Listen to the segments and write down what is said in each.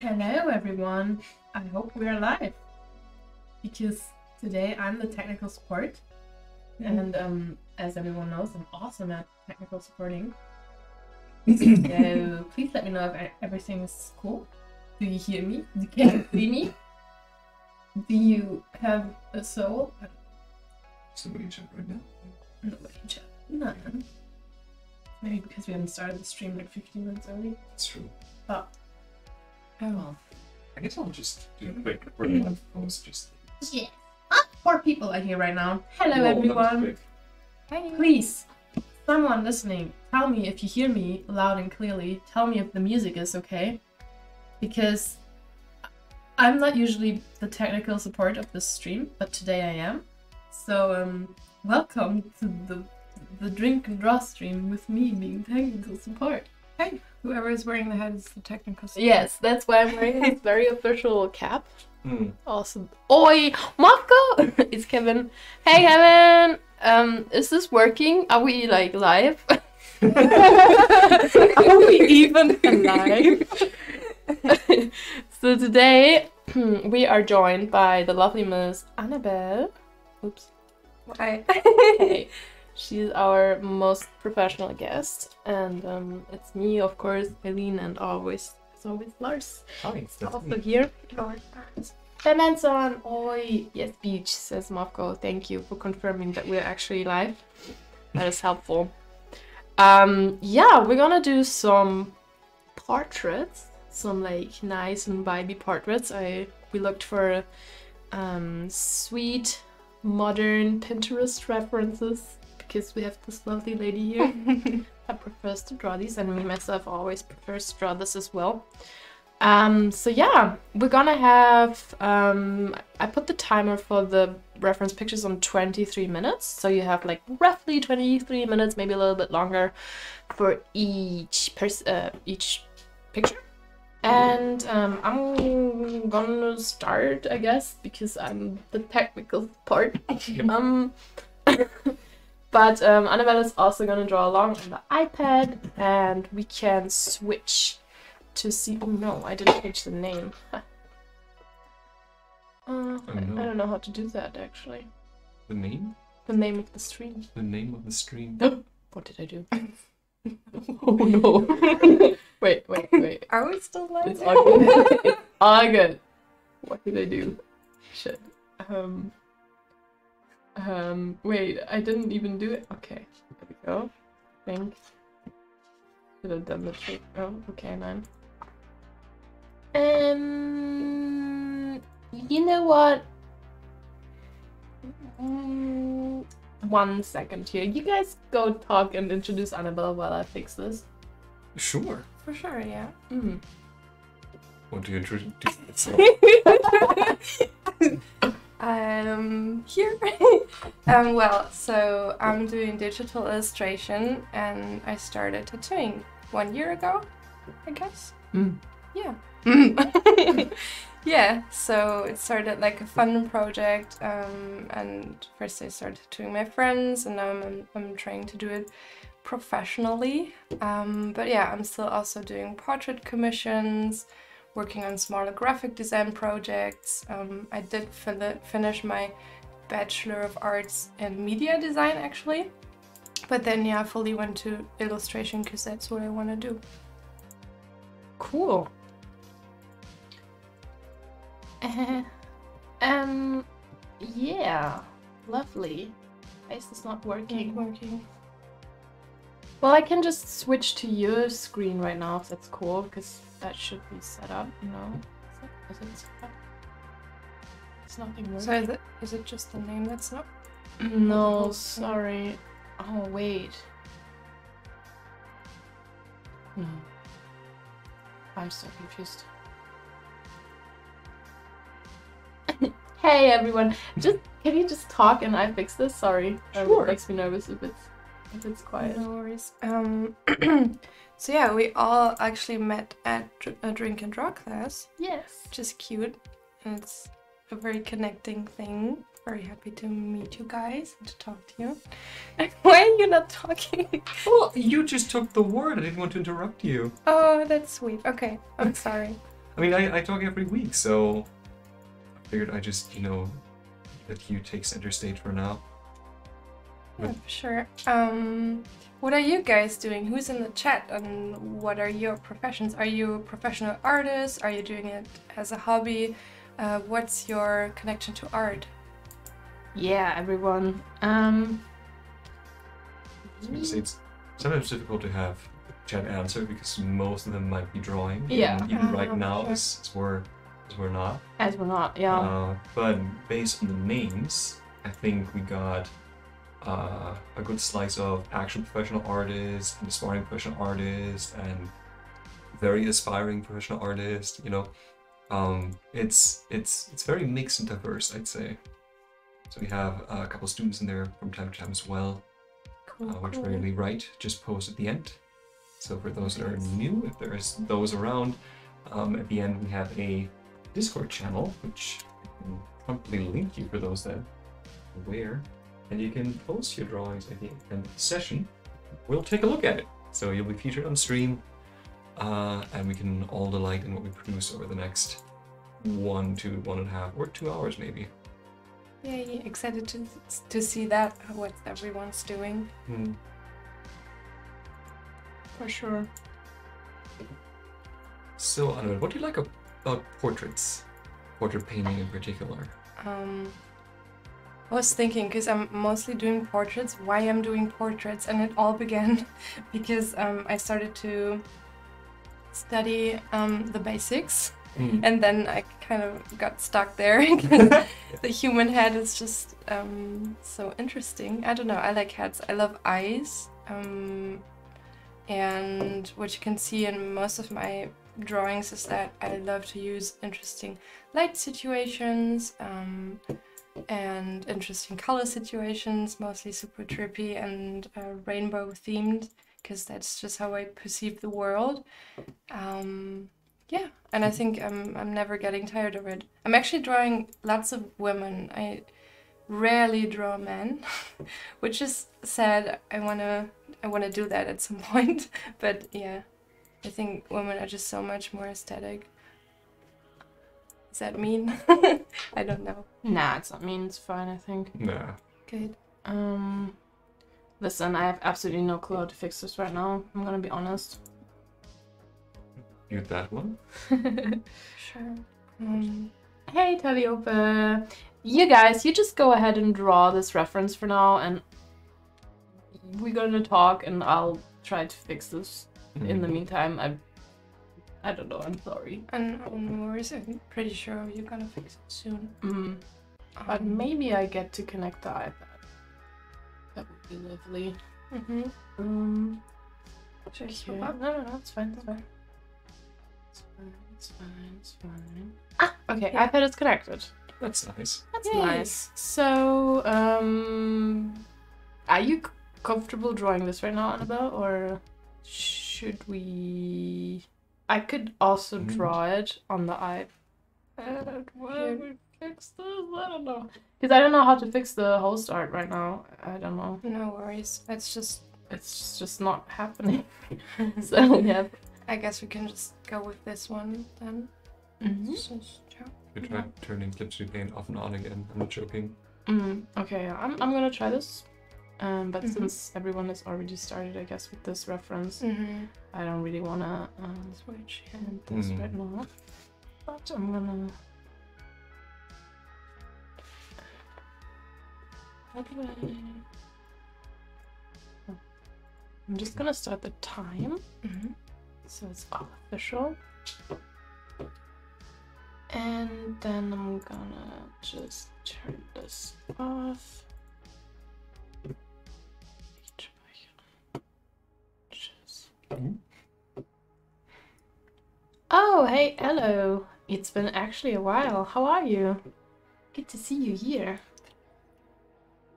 Hello everyone, I hope we are live, because today I'm the technical support, and as everyone knows, I'm awesome at technical supporting. So please let me know if everything is cool. Do you hear me? Can you see me? Do you have a soul? Somebody in chat right now? Nobody in chat. None. Maybe because we haven't started the stream like 15 minutes early. That's true. Oh. Oh well. I guess I'll just do a quick live post just. Yeah. 4 people are here right now. Hello Whoa, that was everyone. quick. Hi. Please, someone listening, tell me if you hear me loud and clearly. Tell me if the music is okay. Because I'm not usually the technical support of this stream, but today I am. So welcome to the drink and draw stream with me being technical support. Hey, whoever is wearing the hat is the technical support. Yes, that's why I'm wearing this very official cap. Mm. Awesome. Oi, Marco! It's Kevin. Hey, Kevin! Is this working? Are we like live? Are we even live? So today we are joined by the lovely Miss Annabelle. Oops. Hi. Hey. She's our most professional guest, and it's me, of course, Eileen, and always Lars. Hi, that's Also me. here. Benson, oi, yes, beach, says Marco. Thank you for confirming that we're actually live. That is helpful. Yeah, we're gonna do some portraits, some like nice and vibey portraits. We looked for sweet, modern Pinterest references. Because we have this lovely lady here that prefers to draw these, and me myself always prefers to draw this as well. So yeah, we're gonna have I put the timer for the reference pictures on 23 minutes, so you have like roughly 23 minutes, maybe a little bit longer, for each picture. And I'm gonna start, I guess, because I'm the technical part. But Annabelle is also going to draw along on the iPad, and we can switch to see... Oh no, I didn't change the name. I don't know how to do that, actually. The name? The name of the stream. The name of the stream. What did I do? Oh no. Wait. Are we still live? It's all good. It's all good. What did I do? Shit. Wait, I didn't even do it. Okay, there we go. I think. Should have done the trick. Oh, okay, man. You know what? 1 second here. You guys go talk and introduce Annabelle while I fix this. Sure. For sure, yeah. Want to introduce yourself? Here. Well, so I'm doing digital illustration, and I started tattooing 1 year ago, I guess. Yeah. Yeah, so it started like a fun project, and first I started tattooing my friends, and now I'm trying to do it professionally. But yeah, I'm still also doing portrait commissions, working on smaller graphic design projects. I did finish my Bachelor of Arts in Media Design, actually. But then, yeah, I fully went to illustration because that's what I want to do. Cool. Yeah, lovely. Why is this not working? Well, I can just switch to your screen right now if that's cool, because that should be set up, you know? Is it set up? It's nothing working. So is it just the name that's not? No, sorry. Oh, wait. No. I'm so confused. Hey everyone, can you just talk and I fix this? Sorry. Sure. It makes me nervous if it's quiet. No worries. So yeah, we all actually met at a drink and draw class, Yes. which is cute. And it's a very connecting thing. Very happy to meet you guys and to talk to you. Why are you not talking? Well, you just took the word. I didn't want to interrupt you. Oh, that's sweet. Okay, I'm sorry. I mean, I talk every week, so I figured I just, you know, let you take center stage for now. Yeah, for sure. What are you guys doing? Who's in the chat, and what are your professions? Are you a professional artist? Are you doing it as a hobby? What's your connection to art? Yeah, everyone. I was gonna say it's sometimes difficult to have chat answer because most of them might be drawing. Yeah. And even right for now, sure. as we're not. As we're not, yeah. But based on the names, I think we got a good slice of actual professional artists, and aspiring professional artists, and very aspiring professional artists. You know, it's very mixed and diverse, I'd say. So we have a couple students in there from time to time as well, Cool, which cool. rarely write, just post at the end. So for those that are Nice. new, if there's those around, at the end we have a Discord channel, which I can promptly link you for those that are aware, and you can post your drawings at the end of the session. We'll take a look at it. So you'll be featured on stream, and we can all delight in what we produce over the next 1 to 1.5 or 2 hours maybe. Yay, excited to see that, what everyone's doing. For sure. So, Annabelle, what do you like about portraits? Portrait painting in particular? I was thinking, because I'm mostly doing portraits, why I'm doing portraits, and it all began because I started to study the basics, and then I kind of got stuck there because the human head is just so interesting. I don't know, I like heads, I love eyes, and what you can see in most of my drawings is that I love to use interesting light situations, and interesting color situations, mostly super trippy and rainbow themed, because that's just how I perceive the world. Yeah, and I think I'm never getting tired of it. I'm actually drawing lots of women. I rarely draw men, which is sad. I wanna do that at some point, but yeah, I think women are just so much more aesthetic. Does that mean? I don't know. Nah, it's not mean, it's fine, I think. Nah. Good. Listen, I have absolutely no clue how to fix this right now. I'm gonna be honest. You that one? Sure. Hey, Taliope. You guys, you just go ahead and draw this reference for now, and we're gonna talk, and I'll try to fix this. In the meantime, I don't know, I'm sorry. And no worries, I'm pretty sure you're gonna fix it soon. But maybe I get to connect the iPad. That would be lovely. Just Okay. pop up. No, it's fine, it's fine. It's fine. Ah, okay, Yeah. iPad is connected. That's nice. That's Yay. nice. So, are you comfortable drawing this right now, Annabelle, or should we? I could also draw it on the iPad. Why we fix this? I don't know. Because I don't know how to fix the host art right now. I don't know. No worries. It's It's just not happening. So yeah. I guess we can just go with this one then. We tried turning clips to paint off and on again. I'm not joking. Okay, yeah, I'm gonna try this. But since everyone has already started, I guess, with this reference, I don't really wanna Switch. end this right now. But I'm gonna. How do I? I'm just gonna start the time, so it's all official. And then I'm gonna just turn this off. Oh, hey, hello. It's been actually a while. How are you? Good to see you here.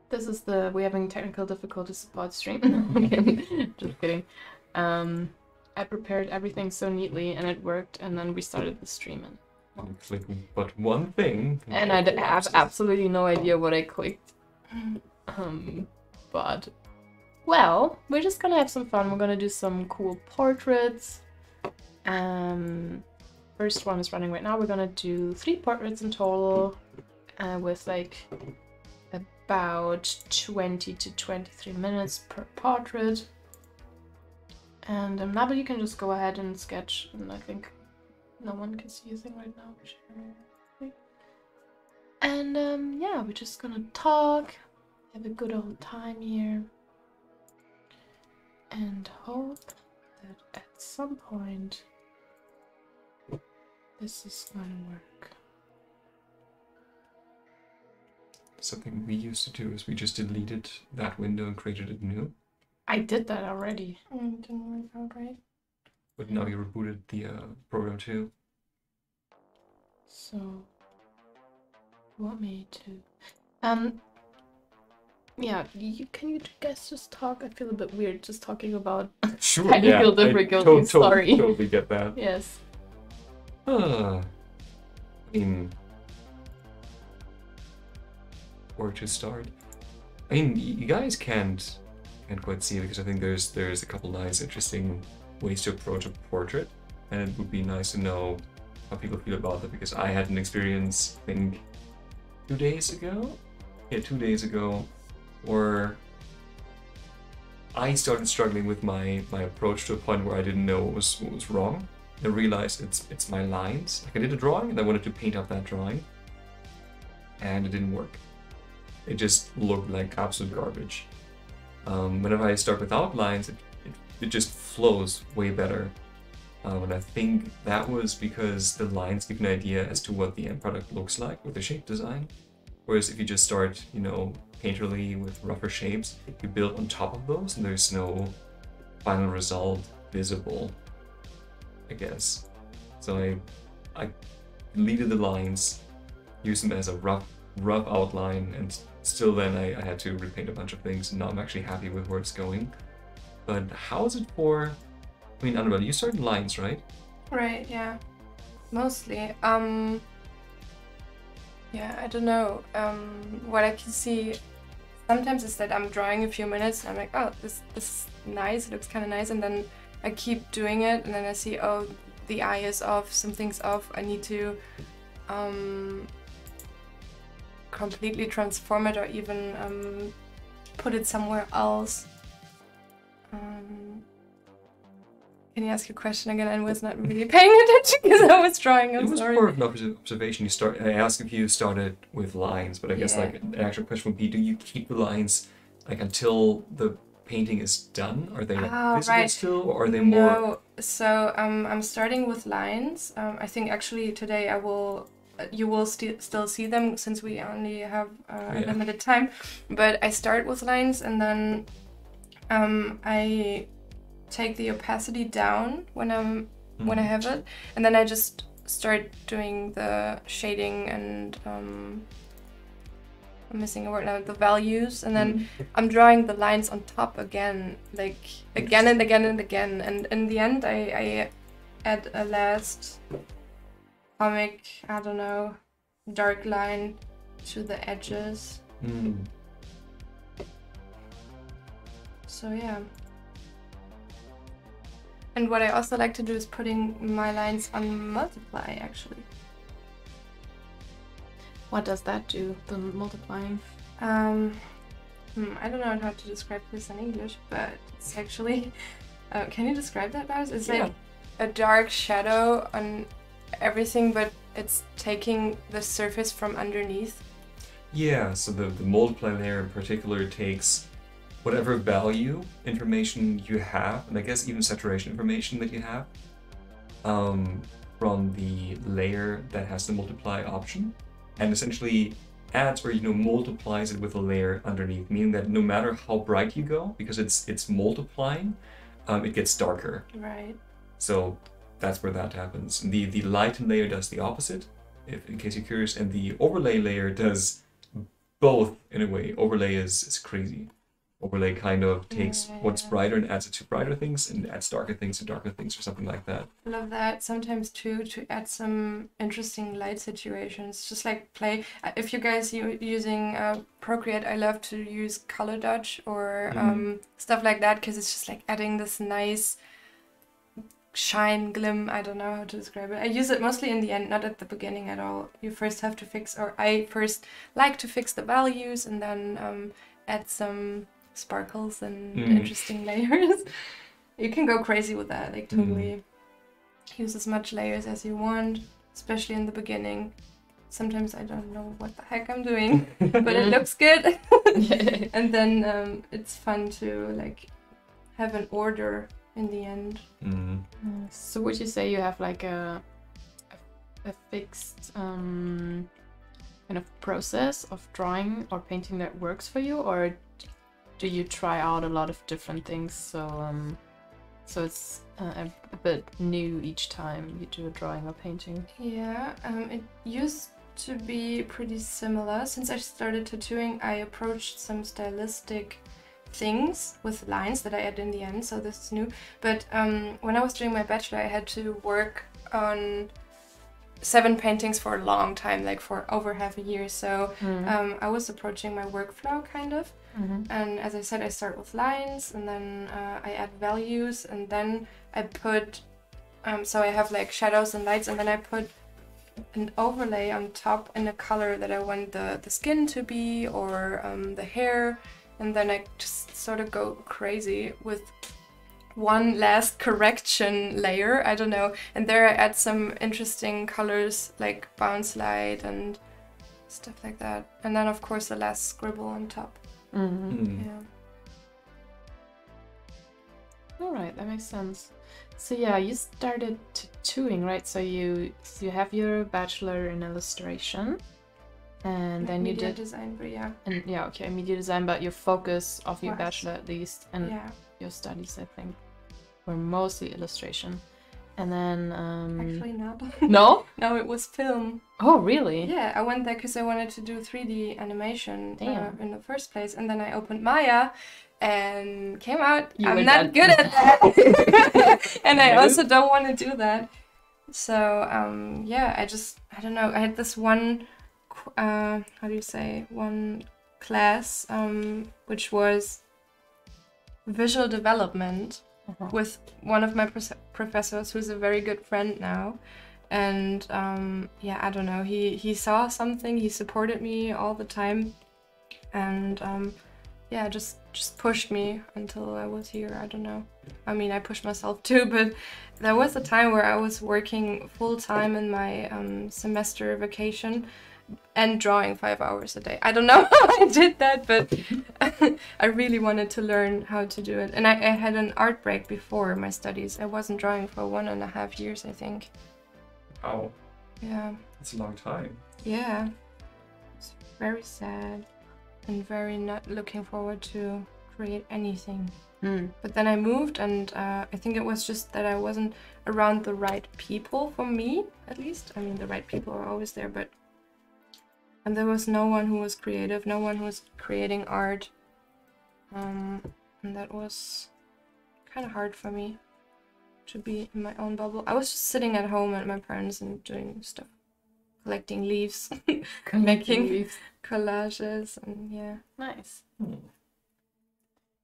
This is we're having technical difficulties support stream. Just kidding. I prepared everything so neatly and it worked, and then we started the stream. I'm clicking but one thing. And I have absolutely no idea what I clicked. But, well, we're just gonna have some fun. We're gonna do some cool portraits. first one is running right now. We're gonna do 3 portraits in total, with like about 20 to 23 minutes per portrait. And now, but you can just go ahead and sketch, and I think no one can see a thing right now. And yeah, we're just gonna talk, have a good old time here, and hope that at some point this is gonna work. Something we used to do is we just deleted that window and created it new. I did that already. Didn't work out right. But now you rebooted the program too. So, you want me to? Yeah. Can you guys just talk? I feel a bit weird just talking about Sure. technical difficulties. Sorry. Totally get that. Yes. I mean, where to start? I mean, you guys can't quite see it because I think there's a couple nice, interesting ways to approach a portrait, and it would be nice to know how people feel about that, because I had an experience, I think, 2 days ago? Yeah, 2 days ago, where I started struggling with my approach to a point where I didn't know what was wrong. I realized it's my lines. Like, I did a drawing and I wanted to paint up that drawing, and it didn't work. It just looked like absolute garbage. Whenever I start without lines, it just flows way better. And I think that was because the lines give an idea as to what the end product looks like with the shape design. Whereas if you just start, painterly with rougher shapes, you build on top of those and there's no final result visible, I guess. So I deleted the lines, used them as a rough outline, and still then I had to repaint a bunch of things, and now I'm actually happy with where it's going. But how is it for, I mean, Annabelle, you started lines, right? Right, yeah. Mostly. Yeah, I don't know. What I can see sometimes is that I'm drawing a few minutes and I'm like, oh, this is nice, it looks kind of nice, and then I keep doing it, and then I see, oh, the eye is off, something's off, I need to completely transform it or even put it somewhere else. Can you ask your question again? I was not really paying attention because I was drawing. It was more of an observation. I asked if you started with lines, but I guess like an actual question would be: do you keep the lines like until the painting is done? Are they like visible still, or are they more? No. So I'm starting with lines. I think actually today you will still see them since we only have a limited time. But I start with lines, and then I take the opacity down when I have it, and then I just start doing the shading and I'm missing a word now, the values, and then I'm drawing the lines on top again, like again and again and again, and in the end I add a last comic, I don't know, dark line to the edges. So yeah. And what I also like to do is putting my lines on multiply, actually. What does that do, the multiplying? I don't know how to describe this in English, but it's actually... can you describe that, Lars? It's like a dark shadow on everything, but it's taking the surface from underneath. Yeah, so the multiply layer in particular takes whatever value information you have, and I guess even saturation information that you have, from the layer that has the multiply option, and essentially adds or multiplies it with a layer underneath, meaning that no matter how bright you go, because it's multiplying, it gets darker. Right. So that's where that happens. The lighten layer does the opposite, in case you're curious, and the overlay layer does both in a way. Overlay is crazy. Overlay kind of takes what's brighter and adds it to brighter things, and adds darker things to darker things, or something like that. I love that sometimes too, to add some interesting light situations. Just like play. If you guys using Procreate, I love to use color dodge or stuff like that, because it's just like adding this nice shine, glim, I don't know how to describe it. I use it mostly in the end, not at the beginning at all. You first have to fix, or I first like to fix the values and then add some sparkles and interesting layers. You can go crazy with that, like totally use as much layers as you want, especially in the beginning. Sometimes I don't know what the heck I'm doing, but it looks good. And then it's fun to like have an order in the end. So would you say you have like a fixed kind of process of drawing or painting that works for you, or do you try out a lot of different things? So it's a bit new each time you do a drawing or painting. Yeah, it used to be pretty similar. Since I started tattooing, I approached some stylistic things with lines that I add in the end, so this is new. But when I was doing my bachelor, I had to work on 7 paintings for a long time, like for over half a year. So I was approaching my workflow kind of. And as I said, I start with lines, and then I add values, and then I put, so I have like shadows and lights, and then I put an overlay on top in a color that I want the skin to be, or the hair, and then I just sort of go crazy with one last correction layer, I don't know, and there I add some interesting colors like bounce light and stuff like that, and then of course the last scribble on top. Yeah. All right, that makes sense. So yeah, you started tattooing, right? So you have your bachelor in illustration, and then you did design, but yeah. And yeah, okay, media design, but your focus of your Was. bachelor at least, and your studies, I think, were mostly illustration. And then Actually not. No? No, it was film. Oh, really? Yeah, I went there because I wanted to do 3D animation Damn. in the first place, and then I opened Maya and came out. You I'm were not done. good at that, and I also don't want to do that. So yeah, I don't know. I had this one, how do you say, one class which was visual development with one of my professors who's a very good friend now. And yeah, I don't know, he saw something, he supported me all the time, and yeah, just pushed me until I was here. I don't know. I mean, I pushed myself too, but there was a time where I was working full-time in my semester vacation and drawing 5 hours a day. I don't know how I did that, but I really wanted to learn how to do it. And I had an art break before my studies. I wasn't drawing for 1.5 years, I think. Oh, Yeah. that's a long time. Yeah. It's very sad and very not looking forward to create anything. But then I moved, and I think it was just that I wasn't around the right people for me, at least. I mean, the right people are always there, but... And there was no one who was creative, no one who was creating art. And that was kind of hard for me to be in my own bubble. I was just sitting at home at my parents and doing stuff. Collecting leaves, making collages, and yeah. Nice.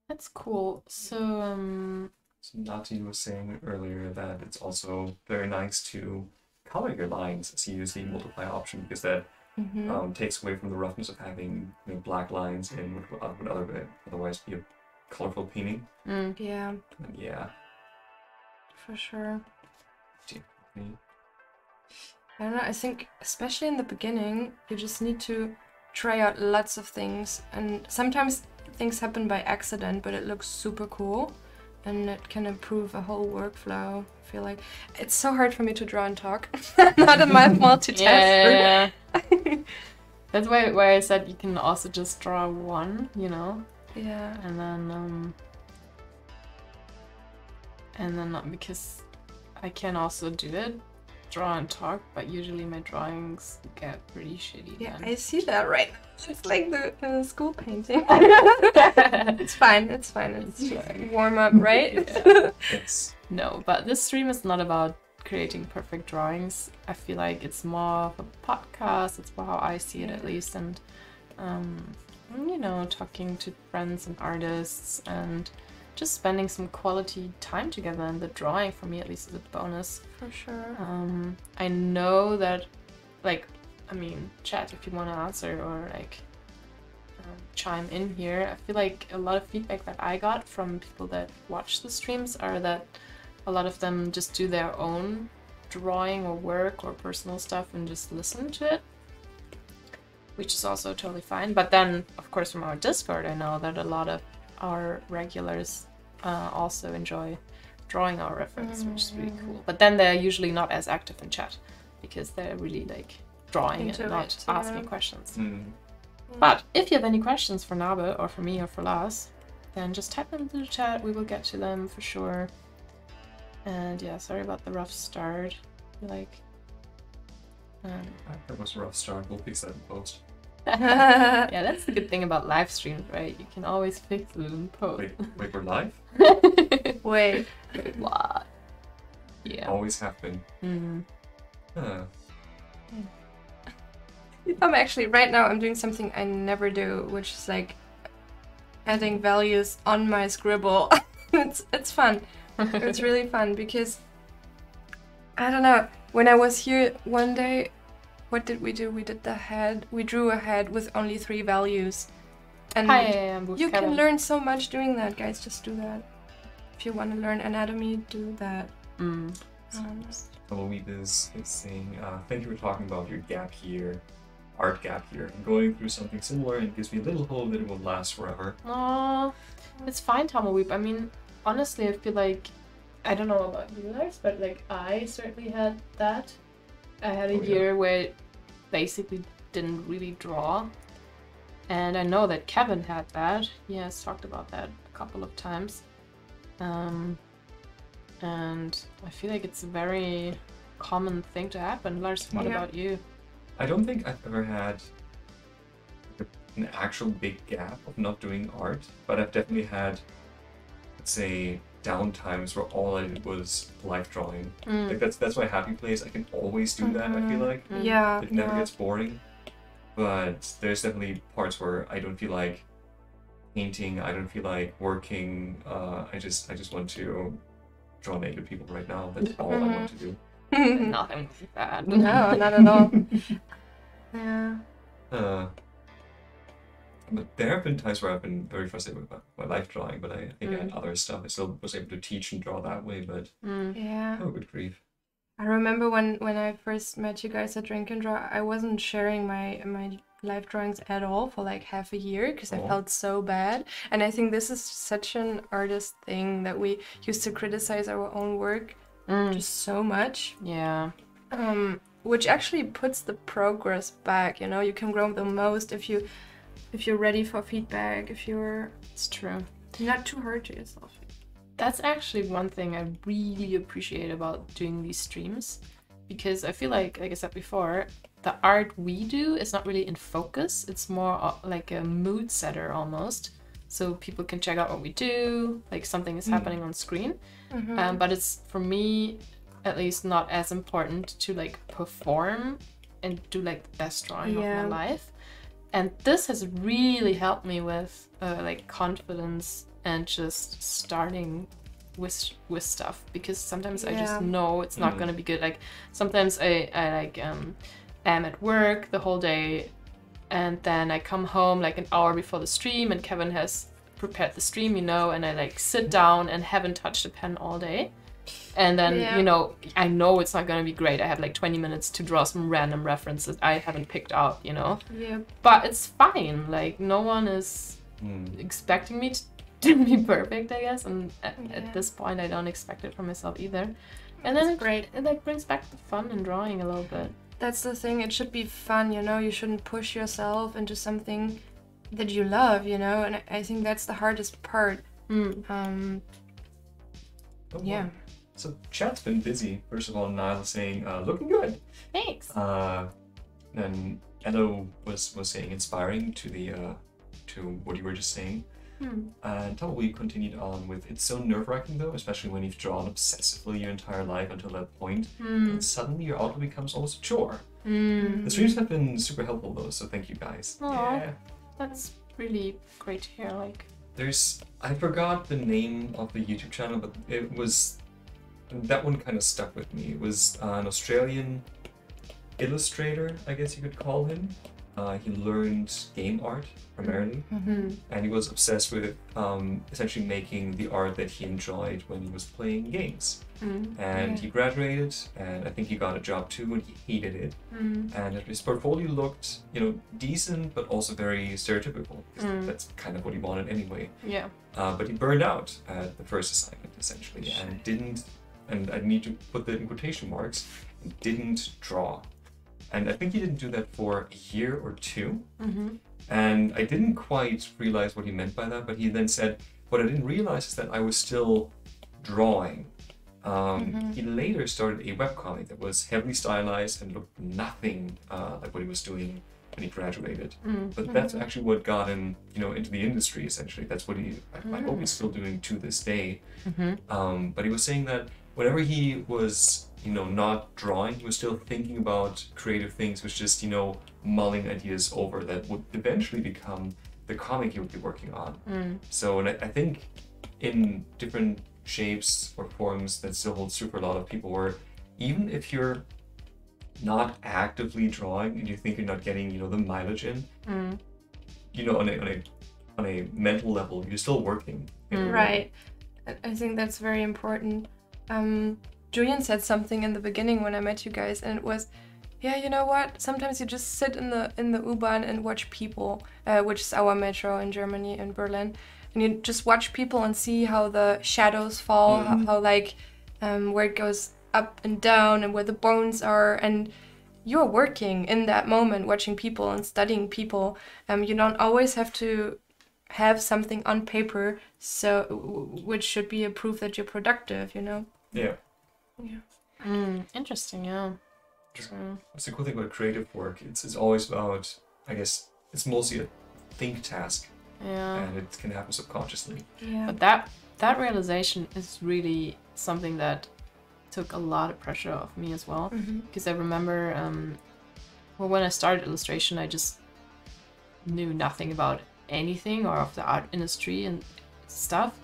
That's cool. So So Nati was saying earlier that it's also very nice to color your lines as you use the multiply option, because that takes away from the roughness of having black lines in what would otherwise be a colorful painting. Yeah, Yeah. for sure. Definitely. I don't know, I think especially in the beginning, you just need to try out lots of things, and sometimes things happen by accident, but it looks super cool, and it can improve a whole workflow. I feel like it's so hard for me to draw and talk. Not a multitasker. yeah. That's why I said you can also just draw one, Yeah. And then not, because I can also do it, draw and talk, but usually my drawings get pretty shitty. Yeah, then. I see that right now. It's like the school painting. It's fine. It's warm up, right? Yeah. Yes. No, but this stream is not about creating perfect drawings. I feel like it's more of a podcast. It's more how I see it, at least, and talking to friends and artists and just spending some quality time together, and the drawing for me at least is a bonus. For sure. I know that, like, I mean, chat if you want to answer or like chime in here. I feel like a lot of feedback that I got from people that watch the streams are that a lot of them just do their own drawing or work or personal stuff and just listen to it, which is also totally fine. But then, of course, from our Discord, I know that a lot of our regulars also enjoy drawing our reference, which is really cool. But then they're usually not as active in chat because they're really like drawing and not asking questions. But if you have any questions for Nabe or for me or for Lars, then just type them into the chat. We will get to them for sure. And yeah, sorry about the rough start. Like, that was a rough start. We'll fix that in post. yeah, that's the good thing about live streams, right? You can always fix it in post. Wait, we're live? Wait. What? Yeah. Always have been. I'm actually, right now, I'm doing something I never do, which is like adding values on my scribble. It's fun. It's really fun because, I don't know, when I was here one day, what did we do? We did the head. We drew a head with only 3 values. And you can learn so much doing that, guys. Just do that. If you want to learn anatomy, do that. Louise is saying, thank you for talking about your gap year, art gap year. I'm going through something similar and it gives me a little hope that it will last forever. Aww, it's fine, Tomoweep. I mean, honestly, I feel like, I don't know about you guys, but like I certainly had that. I had a year where it basically didn't really draw. And I know that Kevin had that. He has talked about that a couple of times. And I feel like it's a very common thing to happen. Lars, what about you? I don't think I've ever had an actual big gap of not doing art, but I've definitely had, let's say, down times where all I did was life drawing. Like that's my happy place. I can always do that, I feel like. Yeah. It never gets boring. But there's definitely parts where I don't feel like painting, I don't feel like working. I just want to draw naked people right now. That's all I want to do. Nothing like that. No, not at all. Yeah. But there have been times where I've been very frustrated with my life drawing, but I think I had other stuff. I still was able to teach and draw that way, but Yeah. oh, good grief. I remember when I first met you guys at Drink and Draw, I wasn't sharing my life drawings at all for like half a year because I felt so bad. And I think this is such an artist thing that we used to criticize our own work just so much. Yeah. Which actually puts the progress back, you know. You can grow the most if you're ready for feedback, if you're... It's true. Not too hard to yourself. That's actually one thing I really appreciate about doing these streams, because I feel like I said before, the art we do is not really in focus. It's more like a mood setter almost. So people can check out what we do, like something is happening on screen. But it's, for me, at least not as important to like perform and do like the best drawing of my life. And this has really helped me with like confidence and just starting with stuff, because sometimes I just know it's not gonna be good. Like sometimes I like am at work the whole day, and then I come home like an hour before the stream and Kevin has prepared the stream, you know, and I like sit down and haven't touched a pen all day. And then, you know, I know it's not going to be great. I have like 20 minutes to draw some random references I haven't picked out, you know? Yeah. But it's fine. Like, no one is expecting me to be perfect, I guess. And at this point, I don't expect it from myself either. And then it like brings back the fun in drawing a little bit. That's the thing. It should be fun, you know? You shouldn't push yourself into something that you love, you know? And I think that's the hardest part. Yeah. So chat's been busy. First of all, Niall saying, looking good. Thanks. Then Edo was saying inspiring to the to what you were just saying. And we continued on with, it's so nerve-wracking though, especially when you've drawn obsessively your entire life until that point, and suddenly your output becomes almost a chore. The streams have been super helpful though, so thank you guys. Aww, that's really great to hear. Like, I forgot the name of the YouTube channel, but it was, that one kind of stuck with me. It was an Australian illustrator, I guess you could call him. He learned game art primarily, and he was obsessed with essentially making the art that he enjoyed when he was playing games. And he graduated, and I think he got a job too, and he hated it. And his portfolio looked, you know, decent, but also very stereotypical. That's kind of what he wanted anyway. Yeah. But he burned out at the first assignment essentially, and didn't, and I need to put that in quotation marks, didn't draw. And I think he didn't do that for a year or two. And I didn't quite realize what he meant by that, but he then said, what I didn't realize is that I was still drawing. He later started a webcomic that was heavily stylized and looked nothing like what he was doing when he graduated. But that's actually what got him, you know, into the industry essentially. That's what I hope he's still doing to this day. But he was saying that whenever he was, you know, not drawing, he was still thinking about creative things, was just, you know, mulling ideas over that would eventually become the comic he would be working on. So, and I think in different shapes or forms that still holds true for a lot of people, where even if you're not actively drawing and you think you're not getting, you know, the mileage in, you know, on a mental level, you're still working. Right. I think that's very important. Julian said something in the beginning when I met you guys, and it was, yeah, you know what? Sometimes you just sit in the U-Bahn and watch people, which is our metro in Germany, in Berlin, and you just watch people and see how the shadows fall, how like where it goes up and down, and where the bones are, and you're working in that moment, watching people and studying people. You don't always have to have something on paper, so which should be a proof that you're productive, you know? Yeah. Interesting, yeah. That's the cool thing about creative work. It's always about, I guess, it's mostly a think task. Yeah. And it can happen subconsciously. Yeah. But that realization is really something that took a lot of pressure off me as well. Because I remember, well, when I started illustration, I just knew nothing about anything or of the art industry and stuff.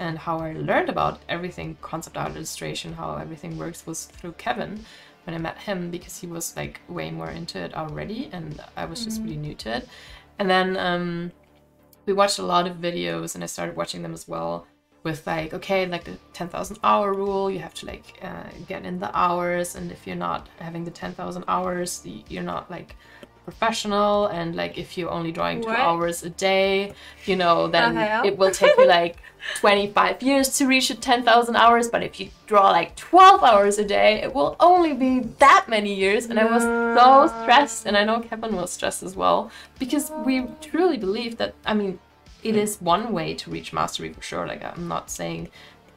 And how I learned about everything, concept art illustration, how everything works, was through Kevin when I met him, because he was like way more into it already and I was just really new to it. And then we watched a lot of videos, and I started watching them as well, with like, okay, like the 10,000 hour rule, you have to like get in the hours, and if you're not having the 10,000 hours, you're not like professional, and like if you're only drawing 2 hours a day, you know, then it will take you like 25 years to reach the 10,000 hours, but if you draw like 12 hours a day, it will only be that many years. And I was so stressed, and I know Kevin was stressed as well, because we truly believe that, I mean, it is one way to reach mastery for sure. Like, I'm not saying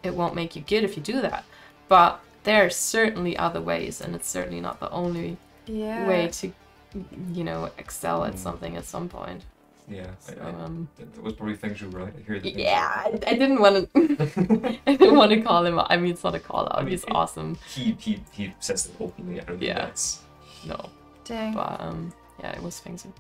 it won't make you good if you do that, but there are certainly other ways, and it's certainly not the only way to, you know, excel at something at some point. Yeah, so, that was probably Feng Shui, right? I hear the yeah, I didn't want to. I didn't want to call him out. I mean, it's not a call out. I mean, he's awesome. He says it openly. I don't think that's no. Dang. But yeah, it was Feng Shui.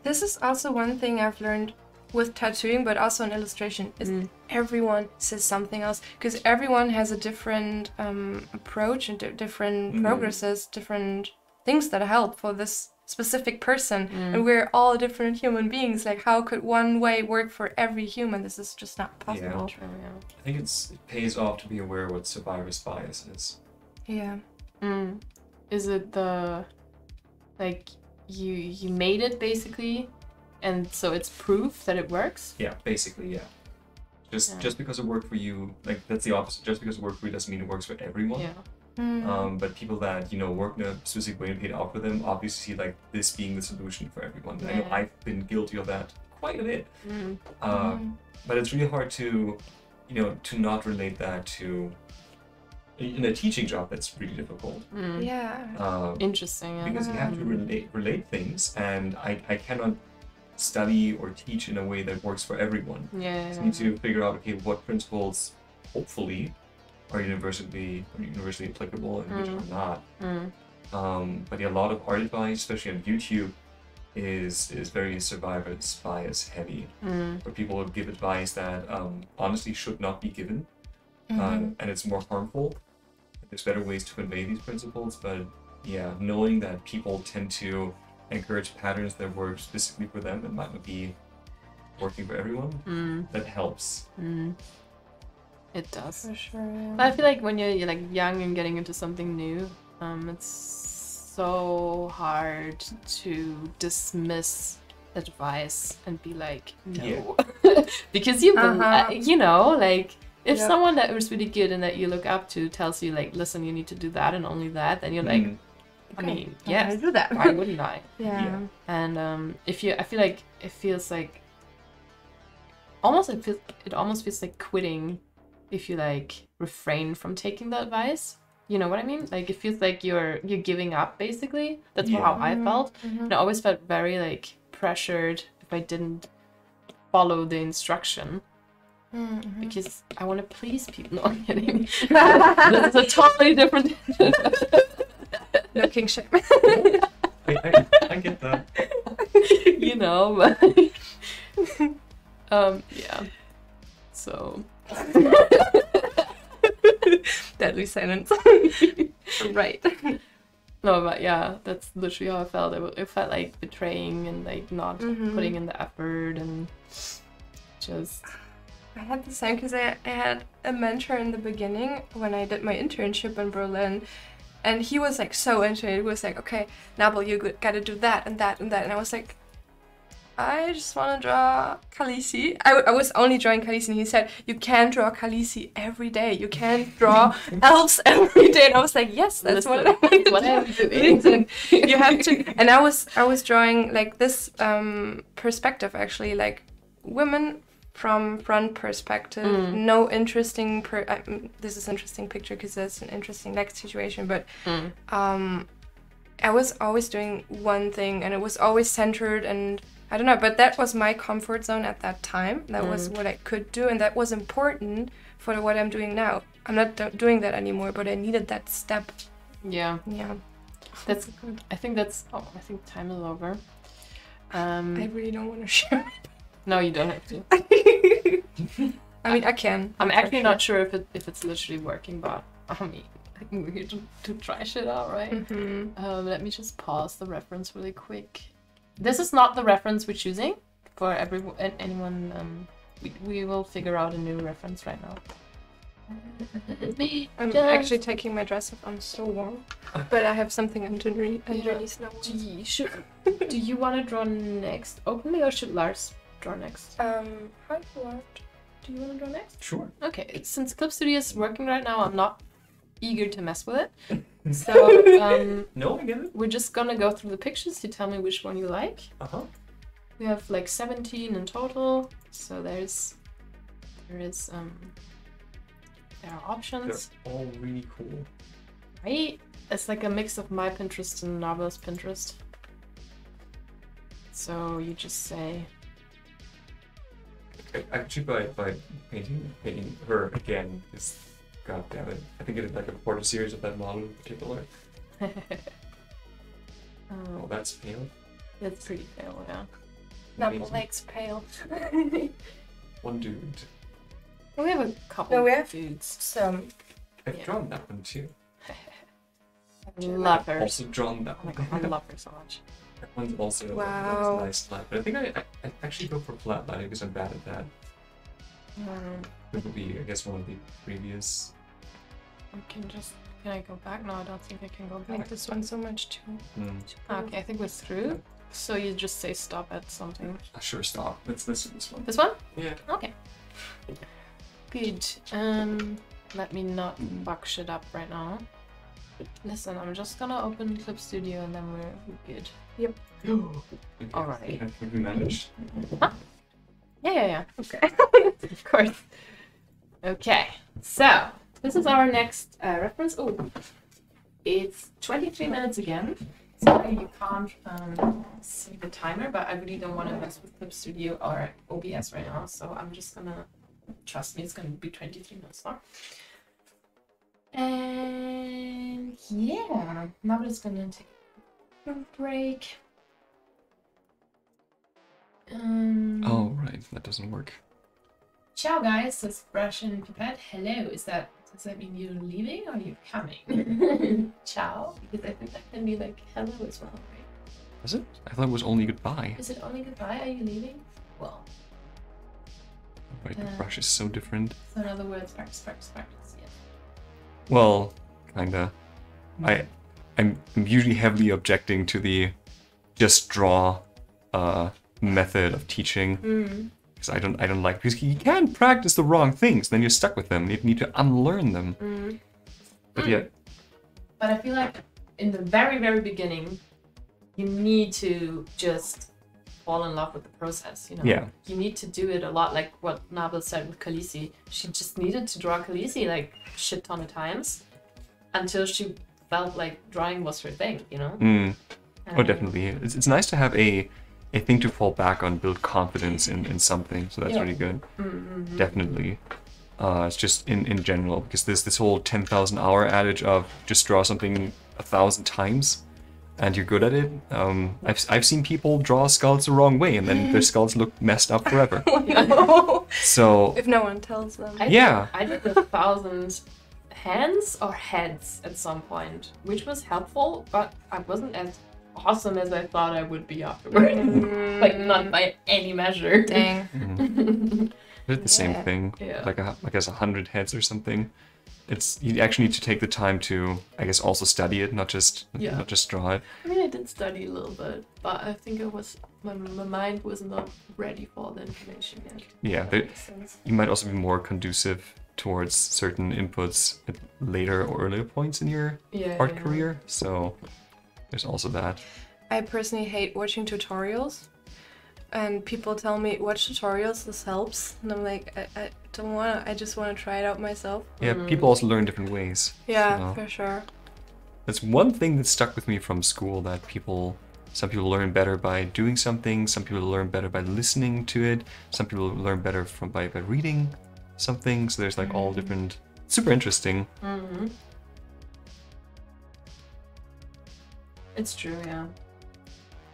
This is also one thing I've learned with tattooing, but also in illustration, is everyone says something else, because everyone has a different approach and different progresses, different things that help for this specific person, and we're all different human beings. Like, how could one way work for every human? This is just not possible. I think it pays off to be aware of what survivor's bias is. Yeah. Is it the, like, you made it basically, and so it's proof that it works? Yeah, basically, yeah. Just because it worked for you, like, that's the opposite. Just because it worked for you doesn't mean it works for everyone. Yeah. But people that, you know, work in a specific way and paid out for them obviously see like this being the solution for everyone. I know I've been guilty of that quite a bit. But it's really hard to, you know, to not relate that to, in a teaching job, that's really difficult. Interesting. Because you have to relate things, and I cannot study or teach in a way that works for everyone. So you need to figure out, okay, what principles hopefully are universally applicable and which are not. But yeah, a lot of art advice, especially on YouTube, is very survivor's bias heavy, Mm. where people would give advice that honestly should not be given, and it's more harmful. There's better ways to convey these principles, but yeah, knowing that people tend to encourage patterns that work specifically for them and might not be working for everyone, that helps. It does. For sure. Yeah. But I feel like when you're like young and getting into something new, it's so hard to dismiss advice and be like, no. Because you know, like, if someone that was really good and that you look up to tells you, like, listen, you need to do that and only that, then you're like, I mean, yes, I do that. why wouldn't I? Yeah. And I feel like it feels like it almost feels like quitting if you like refrain from taking the advice. You know what I mean? Like, it feels like you're giving up, basically. That's how I felt. And I always felt very like pressured if I didn't follow the instruction. Because I want to please people. No, I'm kidding. This is a totally different. No king shame. I get that. You know, but yeah. So Deadly silence. Right. no, but yeah, that's literally how I felt. It felt like betraying and like not putting in the effort and just. I had the same because I had a mentor in the beginning when I did my internship in Berlin, and he was like so into it. He was like, okay, Nabel, you gotta do that and that and that. And I was like, I just want to draw Khaleesi. I was only drawing Khaleesi, and he said, you can draw Khaleesi every day. You can draw elves every day. And I was like, yes, that's what I want to do. You have to. And I was drawing like this perspective, actually, like women from front perspective. No interesting. This is an interesting picture because there's an interesting next situation, but. I was always doing one thing, and it was always centered, and I don't know, but that was my comfort zone at that time. That was what I could do, and that was important for what I'm doing now. I'm not doing that anymore, but I needed that step. Yeah. Yeah. That's good. I think I think time is over. I really don't want to share. No, you don't have to. I mean, I can. I'm actually not sure if it's literally working, but I mean, I think we're here to try shit out, right? Let me just pause the reference really quick. This is not the reference we're choosing for anyone. We will figure out a new reference right now. I'm actually taking my dress off. I'm so warm, but I have something underneath now. Do you want to draw next openly, or should Lars draw next? Do you want to draw next? Sure. Okay, since Clip Studio is working right now, I'm not eager to mess with it. So No, I get it. we're just gonna go through the pictures. You tell me which one you like. We have like 17 in total, so there are options. They're all really cool. Right? It's like a mix of my Pinterest and Nabel's Pinterest. So you just say. Actually, by painting her again is, god damn it. I think it is like a quarter series of that model in particular. Oh, that's pale. It's pretty pale, yeah. Nabel likes pale. One dude. We have a couple of dudes. Some. I've drawn that one too. Love her. Also drawn that Oh my one. god, I love her so much. That one's also Wow. a nice flat. But I think I actually go for flat lighting because I'm bad at that. It would be, I guess, one of the previous. Can I go back? No, I don't think I can go I back. like this one so much too. Okay, I think we're through. So you just say stop at something. Sure, stop. Let's listen to this one. This one? Yeah. Okay. Good. Let me not fuck shit up right now. Listen, I'm just gonna open Clip Studio and then we're good. Yep. Okay. Alright. Have we managed? Huh? Yeah. Okay. Of course. Okay. So this is our next reference. Oh, it's 23 minutes again. Sorry you can't see the timer, but I really don't want to mess with Clip Studio or OBS right now, so I'm just gonna trust me. It's gonna be 23 minutes long. And yeah, now we're just gonna take a break. Oh, right. That doesn't work. Ciao, guys. Says Brush and Pipette. Hello. Does that mean you're leaving or you're coming? Ciao. Because I think that can be like hello as well, right? Is it? I thought it was only goodbye. Is it only goodbye? Are you leaving? Well. Right, the brush is so different. So in other words, sparks, yeah. Well, kinda. I'm usually heavily objecting to the just draw method of teaching. Because I don't like, because you can practice the wrong things, then you're stuck with them. You need to unlearn them. But yeah. But I feel like in the very, very beginning, you need to just fall in love with the process, you know? Yeah. You need to do it a lot, like what Nabel said with Khaleesi. She just needed to draw Khaleesi like a shit ton of times until she felt like drawing was her thing, you know? Oh, definitely. It's nice to have a thing to fall back on, build confidence in something, so that's really good. Definitely. It's just in general, because there's this whole 10,000 hour adage of just draw something 1,000 times and you're good at it. I've seen people draw skulls the wrong way and then their skulls look messed up forever. So if no one tells them. I did 1,000 hands or heads at some point, which was helpful, but I wasn't as awesome as I thought I would be afterwards. Like not by any measure. Dang. I did the same thing, like I guess 100 heads or something. You actually need to take the time to, I guess, also study it, not just draw it. I mean, I did study a little bit, but I think my mind was not ready for the information yet. Yeah, you might also be more conducive towards certain inputs at later or earlier points in your art career. So there's also that. I personally hate watching tutorials. And people tell me, watch tutorials, this helps. And I'm like, I don't want to, I just want to try it out myself. Yeah, people also learn different ways. Yeah, for sure. That's one thing that stuck with me from school, that some people learn better by doing something, some people learn better by listening to it, some people learn better by reading something. So there's like all different, super interesting. It's true, yeah.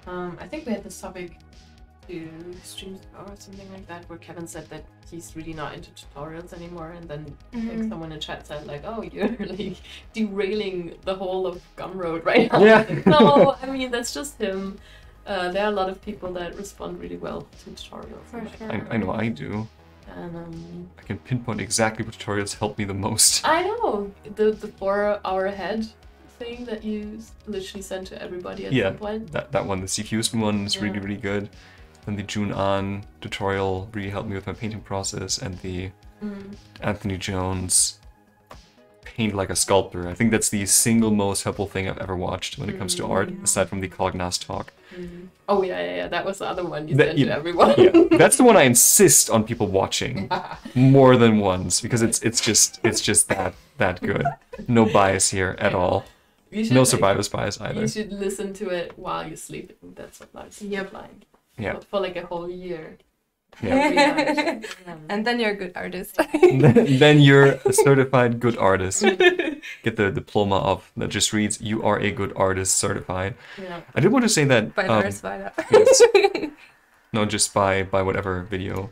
I think we had this topic 2 streams ago or something like that, where Kevin said that he's really not into tutorials anymore, and then I think someone in chat said like, oh, you're like derailing the whole of Gumroad right now. Yeah. Like, no, I mean, that's just him. There are a lot of people that respond really well to tutorials. For sure. I know I do. And I can pinpoint exactly what tutorials help me the most. I know the 4 hour ahead thing that you literally sent to everybody at some point. That one, the Steve Houston one, is really, really good. And the June An tutorial really helped me with my painting process, and the Anthony Jones paint like a sculptor. I think that's the single most helpful thing I've ever watched when it comes to art, aside from the Cognas talk. Oh yeah, that was the other one you sent to everyone. That's the one I insist on people watching more than once, because it's just that good. No bias here at all. No survivor's bias either. You should listen to it while you sleep. That's what Lars is implying. Yeah. For like a whole year. Yeah. And then you're a good artist. Then you're a certified good artist. Get the diploma that just reads, "You are a good artist, certified." Yeah. I did want to say that. By Lars Weiler. Yes. No, just by whatever video,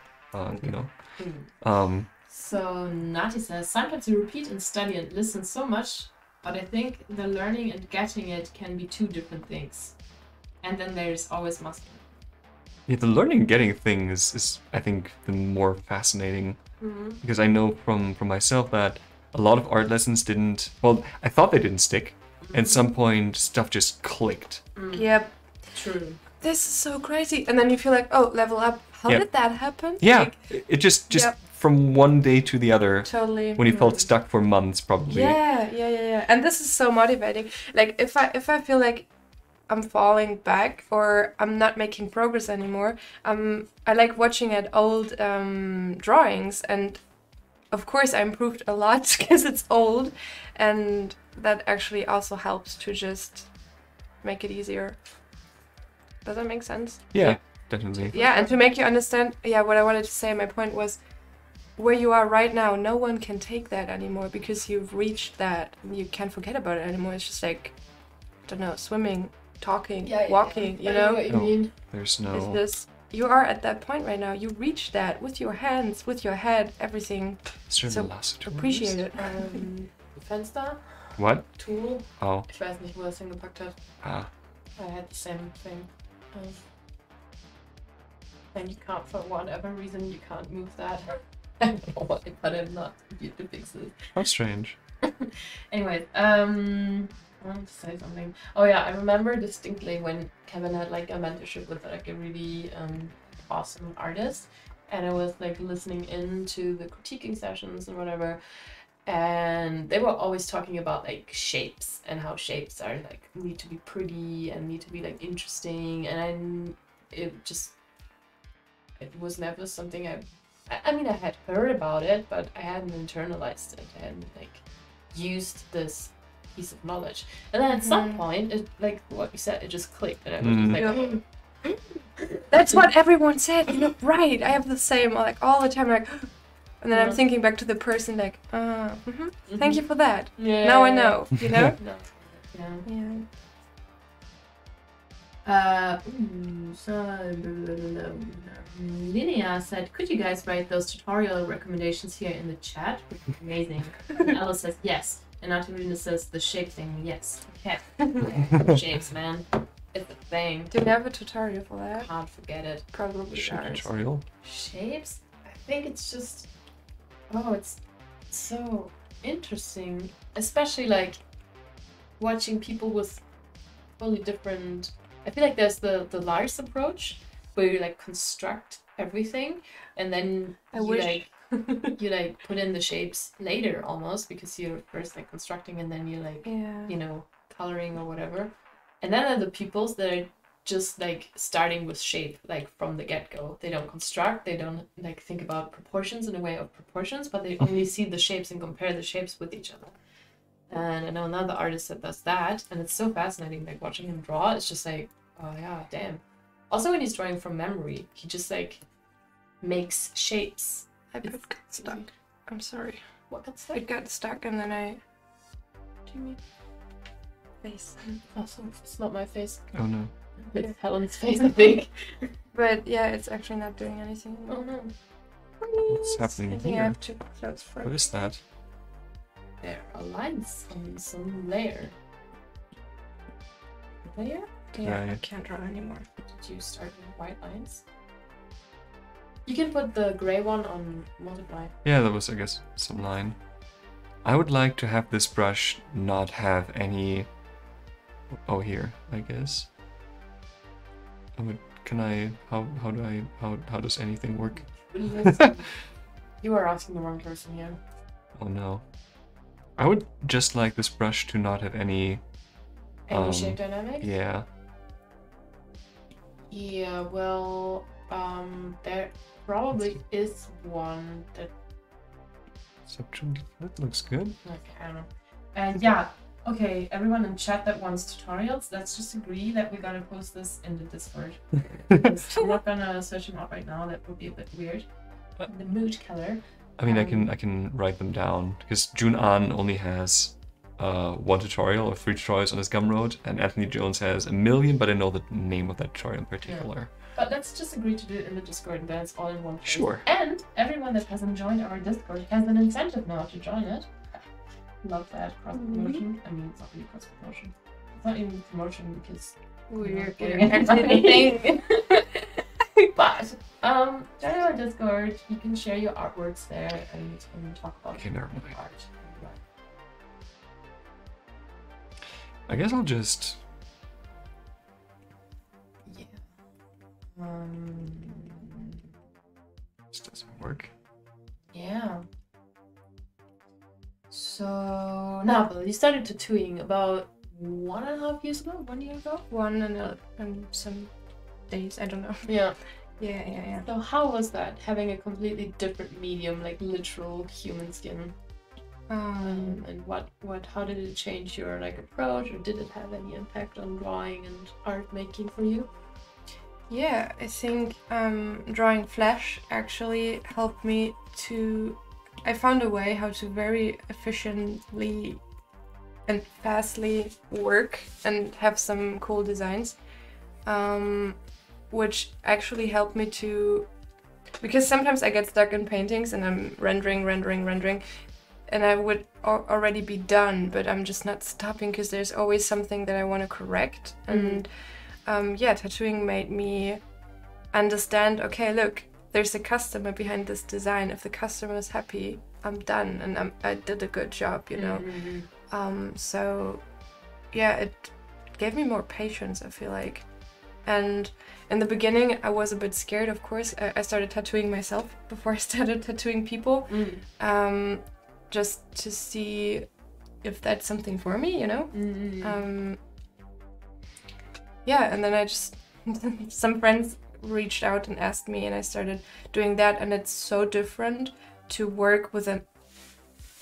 you know. So Nati says, sometimes you repeat and study and listen so much, but I think the learning and getting it can be 2 different things. And then there's always mastering. Yeah, the learning and getting things is I think the more fascinating, because I know from myself that a lot of art lessons didn't. Well, I thought they didn't stick. At some point, stuff just clicked. Yep. True. This is so crazy. And then you feel like, oh, level up. How did that happen? Yeah, it just from one day to the other. Totally. When you felt stuck for months, probably. Yeah. And this is so motivating. Like if I feel like I'm falling back or I'm not making progress anymore, I like watching at old drawings, and of course I improved a lot because it's old, and that actually also helps to just make it easier. Does that make sense? Yeah, definitely. Yeah, and to make you understand, what I wanted to say, my point was, where you are right now, no one can take that anymore because you've reached that. You can't forget about it anymore. It's just like, I don't know, swimming, talking, walking, you know? What you mean. There's no... It's this. you are at that point right now. You reach that with your hands, with your head, everything. Is there So, a last appreciate it. Fenster, What? Tool. Oh. Ich weiß nicht, wo er es hingepackt hat. Ah. I had the same thing. And you can't, for whatever reason, you can't move that. I don't know why, but I'm not here to fix it. How strange. Anyways, I wanted to say something. Oh yeah, I remember distinctly when Kevin had like a mentorship with like a really awesome artist, and I was like listening into the critiquing sessions and whatever, and they were always talking about like shapes and how shapes are like need to be pretty and need to be like interesting, and it was never something I mean I had heard about it, but I hadn't internalized it. I hadn't like used this piece of knowledge, and then at some point it, like what you said, it just clicked, and I was just like That's what everyone said, you know, right? I have the same, like all the time, like, and then I'm thinking back to the person, like, thank you for that. Yeah. Now I know, you know. No. Yeah. Yeah. So Linnea said, could you guys write those tutorial recommendations here in the chat? Amazing. And Ella says yes. And Natalina says the shape thing, yes. Okay. Shapes, man. It's a thing. Do you have a tutorial for that? Can't forget it. Probably does. Tutorial. Shapes? I think it's just... Oh, it's so interesting. Especially like watching people with totally different... I feel like there's the Lars approach where you like construct everything and then you like put in the shapes later almost because you're first like constructing and then you like you know, coloring or whatever. And then are the peoples that are just like starting with shape like from the get-go. They don't construct, they don't like think about proportions in a way of proportions, but they only see the shapes and compare the shapes with each other. And I know another artist that does that, and it's so fascinating, like watching him draw. It's just like, oh yeah, damn. Also when he's drawing from memory, he just like makes shapes. I got stuck. I'm sorry. What got stuck? It got stuck and then I... What do you mean? Face. Oh, so it's not my face. Oh no. It's Helen's face, I think. But yeah, it's actually not doing anything. Oh no. What's happening I think I here? have to close for What is that? There are lines on some layer. Layer? Yeah, Yeah. I can't draw anymore. Did you start with white lines? You can put the gray one on multiply. Yeah, that was, I guess, some line. I would like to have this brush not have any... Oh, here, I guess. Can I... How does anything work? You are asking the wrong person here. Oh no. I would just like this brush to not have any... Any shape dynamics? Yeah. Yeah, well, there probably is one that... That looks good. Okay, I don't know. And yeah, okay, everyone in chat that wants tutorials, let's just agree that we're gonna post this in the Discord. Because I'm not gonna search them out right now, that would be a bit weird. The mood color. I mean, I can write them down because Jun An only has 1 tutorial or 3 tutorials on his Gumroad, and Anthony Jones has 1 million, but I know the name of that tutorial in particular. But let's just agree to do it in the Discord, and then it's all in one place. Sure. And everyone that hasn't joined our Discord has an incentive now to join it. Love that cross promotion. I mean, it's not really cross promotion. It's not even promotion because We're getting anything. But join our Discord. You can share your artworks there and talk about Okay, never mind. art. I guess I'll just... Yeah. This doesn't work. Yeah. So now, you started tattooing about 1.5 years ago, 1 year ago. 1 and some days, I don't know. Yeah. Yeah. So how was that, having a completely different medium, like literal human skin? And how did it change your like approach, or did it have any impact on drawing and art making for you? Yeah, I think drawing flesh actually helped me to... I found a way how to very efficiently and fastly work and have some cool designs. which actually helped me to, because sometimes I get stuck in paintings and I'm rendering, and I would already be done, but I'm just not stopping because there's always something that I want to correct. And tattooing made me understand, okay, look, there's a customer behind this design. If the customer is happy, I'm done, and I did a good job, you know. So yeah, it gave me more patience, I feel like. And in the beginning, I was a bit scared, of course. I started tattooing myself before I started tattooing people, just to see if that's something for me, you know? And then I just, some friends reached out and asked me, and I started doing that, and it's so different to work with an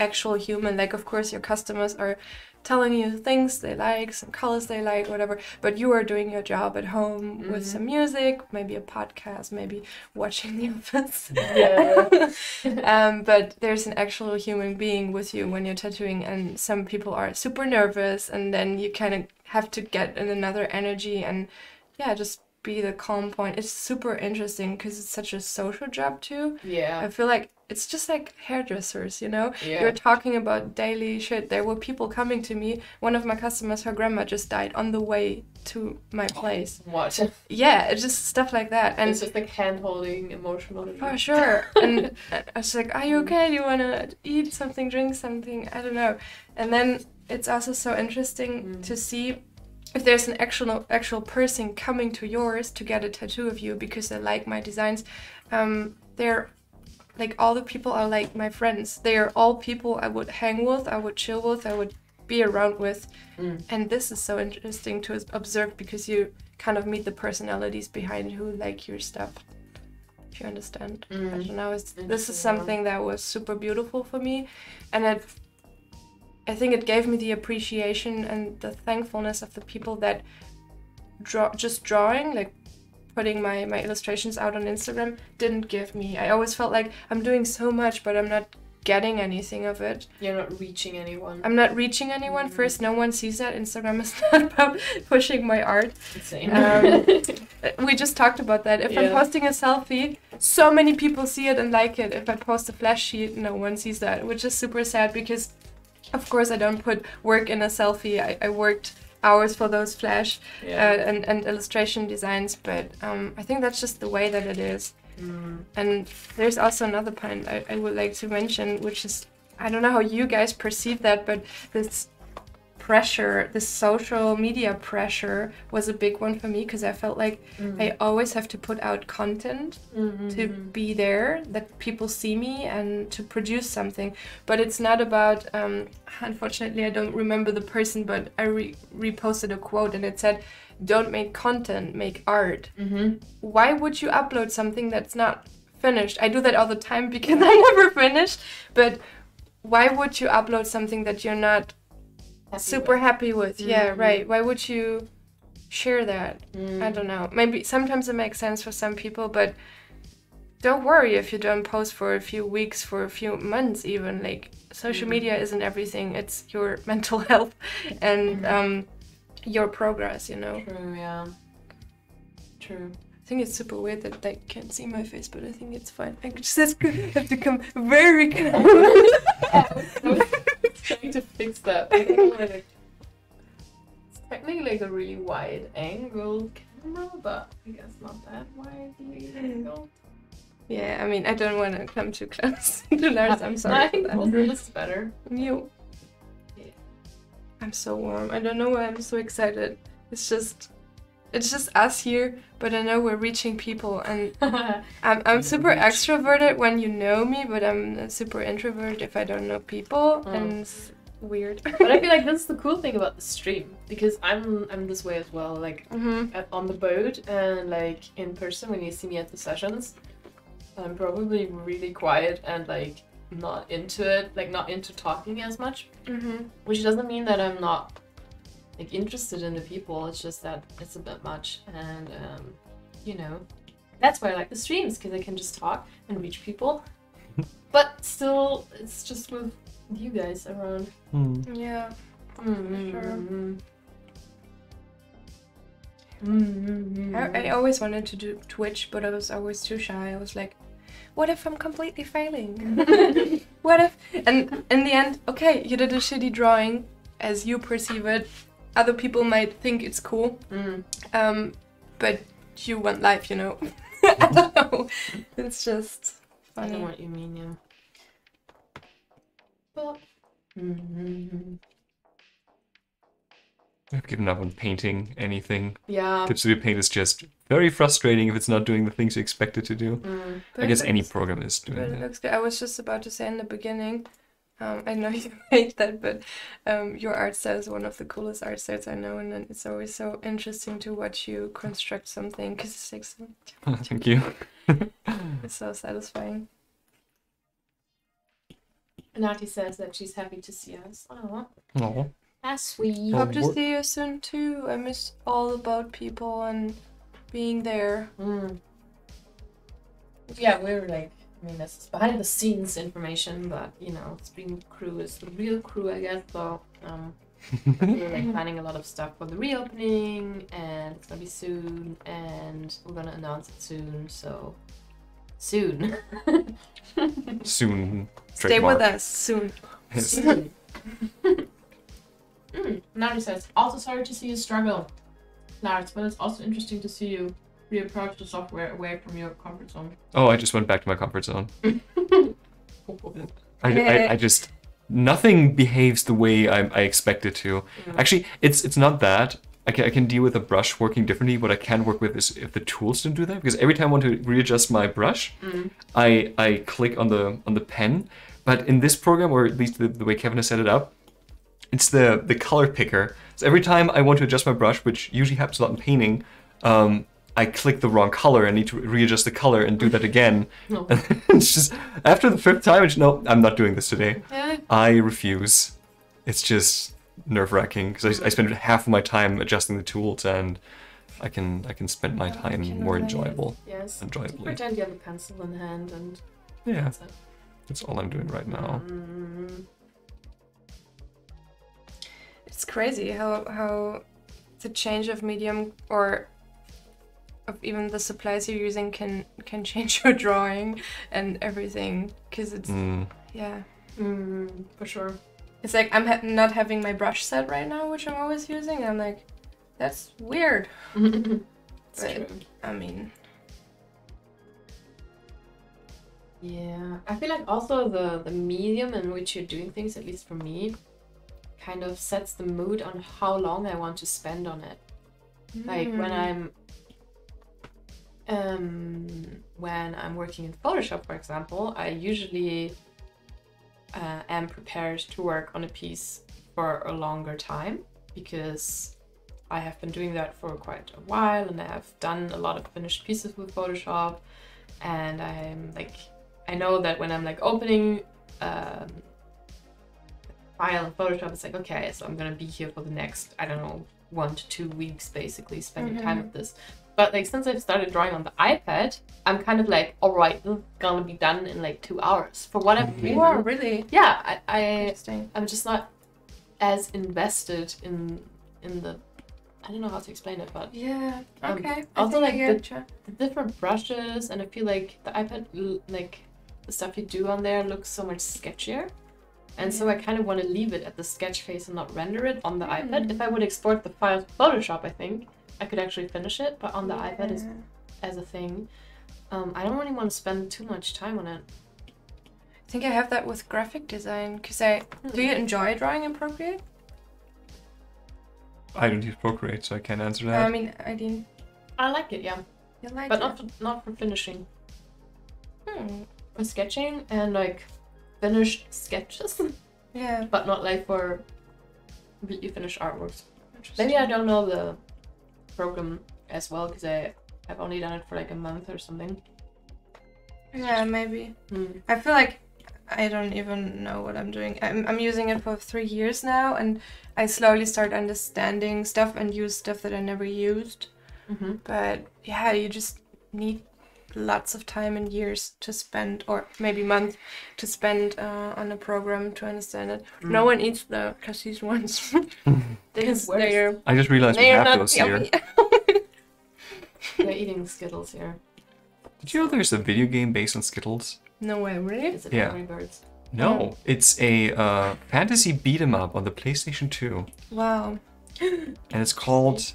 actual human. Like, of course, your customers are telling you things they like, some colors they like, whatever, but you are doing your job at home with some music, maybe a podcast, maybe watching The Office. But there's an actual human being with you when you're tattooing, and some people are super nervous, and then you kind of have to get in another energy and just be the calm point. It's super interesting because it's such a social job too. I feel like it's just like hairdressers, you know? You're talking about daily shit. There were people coming to me. One of my customers, her grandma just died on the way to my place. What? Yeah, it's just stuff like that. And it's just like hand-holding emotionally. For sure. And I was like, are you okay? Do you want to eat something, drink something? I don't know. And then it's also so interesting to see if there's an actual person coming to yours to get a tattoo of you because they like my designs. They're like, all the people are like my friends. They are all people I would hang with, I would chill with, I would be around with. And this is so interesting to observe because you kind of meet the personalities behind who like your stuff. If you understand. I don't know. This is something that was super beautiful for me. And I think it gave me the appreciation and the thankfulness of the people that drawing, like putting my illustrations out on Instagram, didn't give me. I always felt like I'm doing so much, but I'm not getting anything of it. You're not reaching anyone. I'm not reaching anyone. First, no one sees that. Instagram is not about pushing my art. Same. We just talked about that. If I'm posting a selfie, so many people see it and like it. If I post a flash sheet, no one sees that, which is super sad because, of course, I don't put work in a selfie. I worked hours for those flash and illustration designs, but I think that's just the way that it is. And there's also another point I would like to mention, which is, I don't know how you guys perceive that, but this pressure, this social media pressure was a big one for me because I felt like I always have to put out content to be there, that people see me and to produce something. But it's not about, unfortunately I don't remember the person, but I reposted a quote and it said, don't make content, make art. Why would you upload something that's not finished? I do that all the time because I never finish, but why would you upload something that you're not happy with? Yeah, right. Why would you share that? I don't know. Maybe sometimes it makes sense for some people, but don't worry if you don't post for a few weeks, for a few months even. Like, social media isn't everything. It's your mental health and your progress, you know. True, yeah. True. I think it's super weird that they can't see my face, but I think it's fine. I just have to come very close. Trying to fix that. It's technically like a really wide angle camera, but I guess not that wide angle. Yeah, I mean, I don't want to come too close to Lars. I'm sorry. I think this is better. You. Yeah. I'm so warm. I don't know why I'm so excited. It's just us here, but I know we're reaching people, and I'm super extroverted when you know me, but I'm super introvert if I don't know people, and it's weird. But I feel like that's the cool thing about the stream, because I'm this way as well, like on the boat and like in person when you see me at the sessions, I'm probably really quiet and like not into it, like not into talking as much, which doesn't mean that I'm not like interested in the people. It's just that it's a bit much, and you know, that's why I like the streams, because I can just talk and reach people. But still, it's just with you guys around. Yeah, for sure. I always wanted to do Twitch, but I was always too shy. I was like, what if I'm completely failing? What if... And in the end, okay, you did a shitty drawing as you perceive it. Other people might think it's cool. But you want life, you know? I don't know. It's just funny. I know what you mean, yeah. But... I've given up on painting anything. Yeah. Tipsy Paint is just very frustrating if it's not doing the things you expect it to do. I guess any program is doing But it that. looks good. I was just about to say in the beginning, I know you made that, but your art style is one of the coolest art styles I know, and it's always so interesting to watch you construct something because it's like so, Thank you. it's so satisfying. Nati says that she's happy to see us. Oh, Oh. that's sweet. Hope to see you soon too. I miss all about people and being there. Yeah, we're like, I mean, this is behind the scenes information, but you know, Stream Crew is the real crew, I guess. So, we're like planning a lot of stuff for the reopening, and it's gonna be soon, and we're gonna announce it soon. So, soon. Soon. Stay with us soon. Yes. Nati says, also sorry to see you struggle, Lars, but it's also interesting to see you reapproach the software away from your comfort zone. Oh, I just went back to my comfort zone. I just... Nothing behaves the way I expect it to. Actually, it's not that. I can deal with a brush working differently. What I can work with is if the tools don't do that. Because every time I want to readjust my brush, I click on the pen. But in this program, or at least the way Kevin has set it up, it's the color picker. So every time I want to adjust my brush, which usually happens a lot in painting, I click the wrong color and need to readjust the color and do that again. No. And it's just, after the 5th time, it's no, I'm not doing this today. Yeah. I refuse. It's just nerve-wracking because I spend half of my time adjusting the tools, and I can spend my time more enjoyably. Yes. Enjoyably. Pretend you have a pencil in hand and Yeah, that's it. that's all I'm doing right now. It's crazy how the change of medium or of even the supplies you're using can change your drawing and everything, because it's yeah. For sure. It's like I'm not having my brush set right now, which I'm always using. I'm like, that's weird. It's But, true. I mean, Yeah, I feel like also the medium in which you're doing things, at least for me, kind of sets the mood on how long I want to spend on it. Like when I'm working in Photoshop, for example, I usually am prepared to work on a piece for a longer time because I have been doing that for quite a while, and I have done a lot of finished pieces with Photoshop, and I'm like, I know that when I'm like opening file in Photoshop, it's like, okay, so I'm gonna be here for the next, I don't know, 1 to 2 weeks basically spending time with this. But like since I've started drawing on the iPad, I'm kind of like, all right, this is gonna be done in like 2 hours for whatever reason. wow, really Yeah, interesting. I'm just not as invested in the, I don't know how to explain it, but Yeah. Okay. also like the the different brushes, and I feel like the iPad, like the stuff you do on there looks so much sketchier. And so I kind of want to leave it at the sketch phase and not render it on the iPad. If I would export the file to Photoshop, I think I could actually finish it, but on the iPad as a thing, I don't really want to spend too much time on it. I think I have that with graphic design, because do you enjoy drawing in Procreate? I don't use Procreate, so I can't answer that. I mean, I didn't. I like it, yeah, You like but it? not for finishing. For sketching and like finished sketches, Yeah. but not like for completely finished artworks. Maybe I don't know the program as well because I've only done it for like a month or something. Yeah, maybe. I feel like I don't even know what I'm doing. I'm using it for 3 years now, and I slowly start understanding stuff and use stuff that I never used. But yeah, you just need lots of time and years to spend, or maybe months to spend on a program to understand it. No one eats the cassis ones. They're They're I just realized we they're have not those here. yummy. They're eating Skittles here. Did you know there's a video game based on Skittles? No way, really? Is it Yeah. Angry Birds? No, it's a fantasy beat 'em up on the PlayStation 2, Wow. and it's called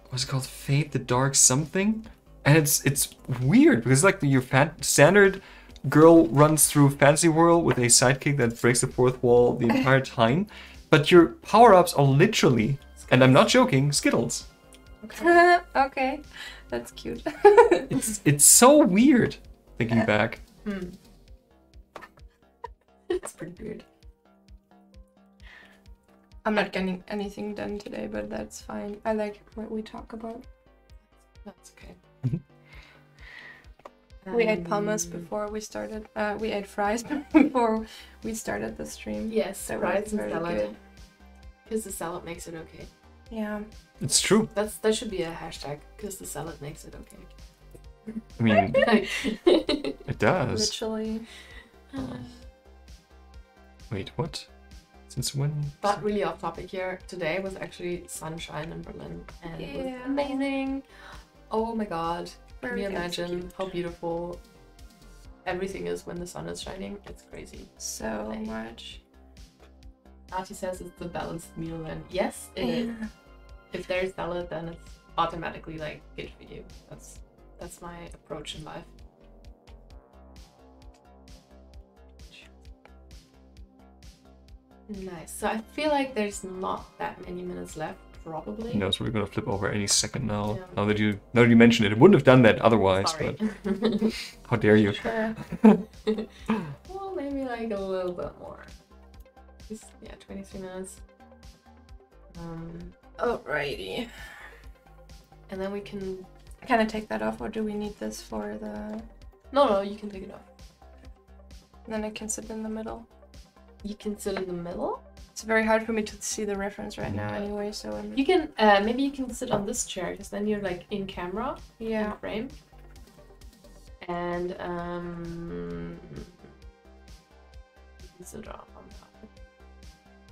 what's it called? Fate the Dark something, and it's weird because like your standard girl runs through fantasy world with a sidekick that breaks the fourth wall the entire time, but your power ups are literally, and I'm not joking, Skittles. Okay. Okay, that's cute. It's so weird thinking back. It's pretty weird. I'm not getting anything done today, but that's fine. I like what we talk about. That's okay. We ate hummus before we started. We ate fries before we started the stream. Yes, That fries was and very salad. good. Because the salad makes it okay. Yeah. It's true. That should be a hashtag. Because the salad makes it okay. I mean, Like, it does. Literally. Wait, what? Since when? but really off topic here. Today was actually sunshine in Berlin. And it was Yeah. amazing. Oh my god. Can Very you good. imagine how beautiful everything is when the sun is shining? It's crazy. So much. Artie says it's the balanced meal, and yes, it is. If there's salad, then it's automatically like good for you. That's my approach in life. Nice. So I feel like there's not that many minutes left, probably. No, so we're gonna flip over any second now. Yeah. Now that you mention it, I wouldn't have done that otherwise. Sorry. But how dare you? Sure. Well, maybe like a little bit more. Just, yeah, 23 minutes. Alrighty. And then we can. Can I take that off, or do we need this for the? No, you can take it off. Then I can sit in the middle. You can sit in the middle. It's very hard for me to see the reference right now, anyway. So I'm. You can maybe you can sit on this chair because then you're like in camera, Yeah. in frame. And you can sit on top.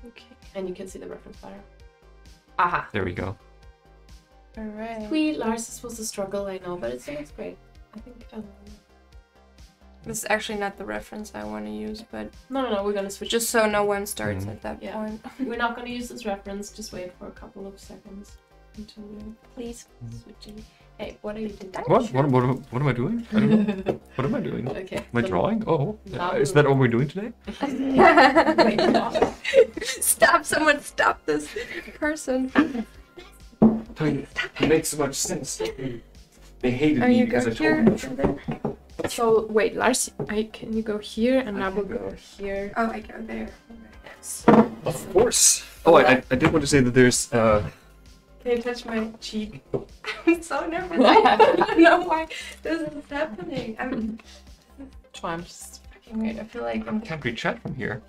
Okay. And you can see the reference better. Aha. There we go. All right. Sweet, Lars, this was a struggle, I know, but it still looks great. I think. This is actually not the reference I want to use, but No, we're gonna switch. just so no one starts at that Yeah. point. We're not gonna use this reference. Just wait for a couple of seconds until we're Please. switching. Hey, what are you doing? What? What am I doing? I don't know. What am I doing? Okay. Am I so- drawing? Oh, Now is that all we're doing today? Wait, no. Stop! Someone stop this person. It makes so much sense. They hated Are me you because I go told here? them. So wait, Lars, can you go here and I will go here. Oh, I go there. Yes. Of course. Oh, I did want to say that there's Can you touch my cheek? I'm so nervous. I don't know why this is happening. I'm Triumphs. fucking weird. I feel like can't read chat from here.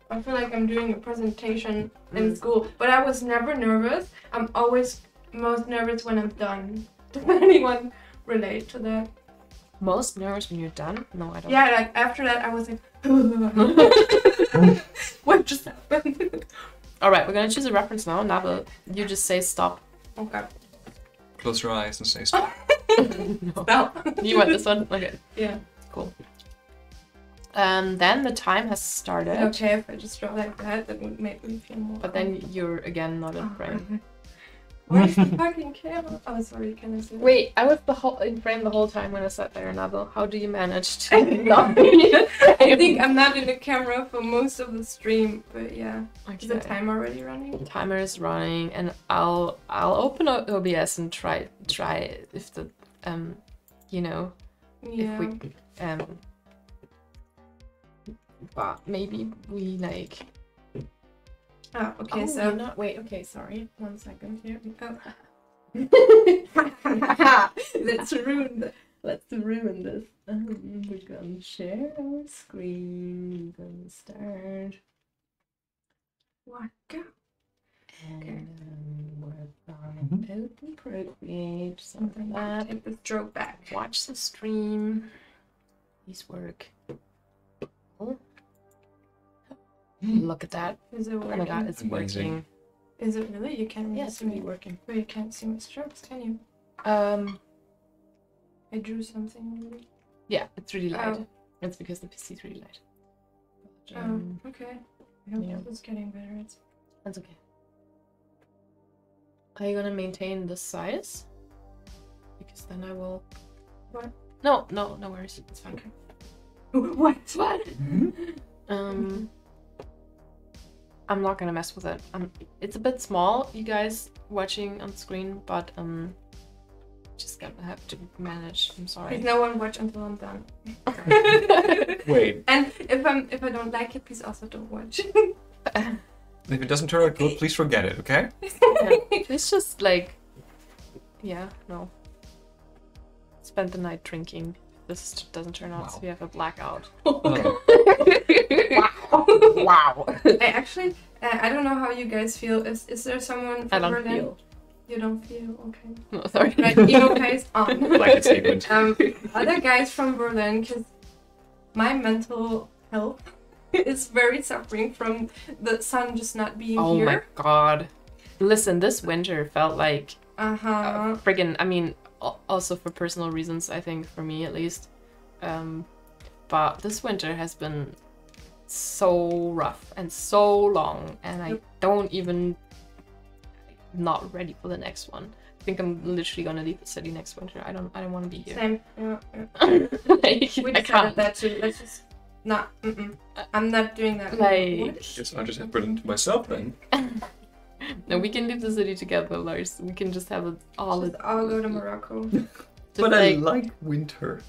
I feel like I'm doing a presentation in school, but I was never nervous. I'm always most nervous when I'm done. Does anyone relate to that? Most nervous when you're done? No, I don't. Yeah, like after that, I was like, what just happened? All right, we're gonna choose a reference now. Annabelle, you just say stop. Okay. Close your eyes and say stop. Stop. You want this one? Okay, Yeah. cool. Then the time has started. Okay, if I just draw like that, that would make me feel more. But then you're again not in frame. Okay. Where's the fucking camera? Oh, sorry, can I see that? Wait, I was in frame the whole time when I sat there, Annabelle. How do you manage to not be in frame? I think I'm not in the camera for most of the stream, but yeah. Is the Okay. time already running? Timer is running, and I'll open up OBS and try if the you know Yeah. if we but maybe we like. Oh, okay, Oh, so. you're not. Wait. Okay, sorry. 1 second here. Oh. Let's ruin this. Let's ruin this. We're gonna share our screen. We're gonna start. What? Go. And we're gonna open Procreate, something like that. Take the stroke back. Watch the stream. Please work. Oh. Look at that. Is it Oh my god, it's Amazing. working. Is it really? You can't really Yeah, it's see really me. working. But you can't see my strokes, can you? I drew something really. Yeah, it's really light. Oh. It's because the PC is really light. But, Okay. I hope yeah. it's getting better. That's okay. Are you gonna maintain this size? Because then I will. What? No worries. It's fine. Okay. What? I'm not gonna mess with it. It's a bit small, you guys watching on screen, but just gonna have to manage. I'm sorry. Please, no one watch until I'm done. Wait. And if I don't like it, please also don't watch. If it doesn't turn out good, please forget it, okay? Yeah. It's just like, no. Spend the night drinking. This doesn't turn out, so we have a blackout. Oh. Wow. I actually, I don't know how you guys feel. Is there someone from I don't Berlin? feel. You don't feel? Okay. No, sorry. Right, emo face on. Blanket statement. Other guys from Berlin, because my mental health is very suffering from the sun just not being Oh here. my god. Listen, this winter felt like friggin', I mean, also for personal reasons, I think, for me at least. But this winter has been so rough and so long, and I don't even, not ready for the next one. I think I'm literally gonna leave the city next winter. I don't want to be here. Same. Yeah. Like, We I decided can't. that too. Let's just not. I'm not doing that. Like, Guess I'll just have Berlin to myself then. no, we can leave the city together, Lars. We can just have it all. Just all go to Morocco. But I like winter.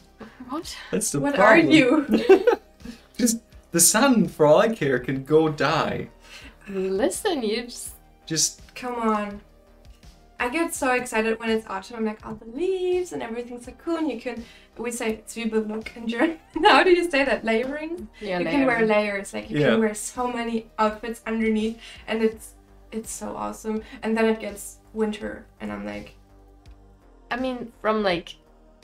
What? That's the What problem. are you? Just the sun, for all I care, can go die. Listen, you Just Come on. I get so excited when it's autumn. I'm like, all the leaves and everything's so cool. And we say Zwiebellook in German. How do you say that? Layering? Yeah, You can wear layers. Like, you Yeah. can wear so many outfits underneath. And it's so awesome. And then it gets winter. And I'm like, I mean, from like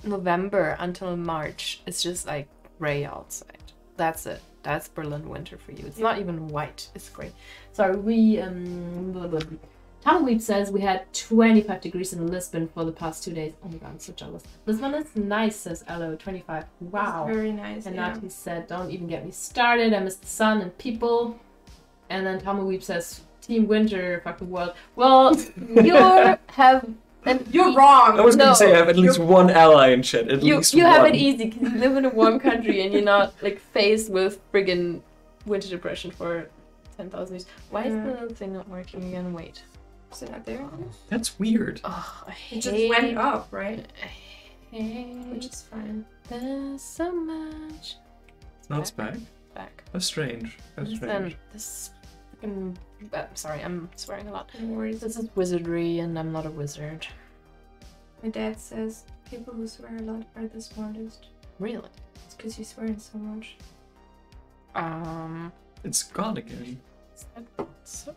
November until March, it's just like gray outside. That's it. That's Berlin winter for you. It's not even white. It's gray. Sorry, Tumbleweed says we had 25 degrees in Lisbon for the past 2 days. Oh my god, I'm so jealous. Lisbon is nice, says Elo. 25. Wow. it's very nice. And yeah. Nati said, don't even get me started. I miss the sun and people. And then Tumbleweed says, Team Winter, fuck the world. Well, You're wrong. I was No. gonna say I have at least one ally in chat. At least you one. have it easy because you live in a warm country and you're not like faced with friggin' winter depression for 10,000 years. Why is the thing not working again? Wait. Is it not there? That's weird. Oh, I It hate just went up, right? I hate Which is fine. this so much. Now it's back. Back. That's strange. That's Listen, strange. this fucking. Sorry, I'm swearing a lot. No worries. This is wizardry, and I'm not a wizard. My dad says people who swear a lot are the smartest. Really? It's because you're swearing so much. It's gone again. Is that so?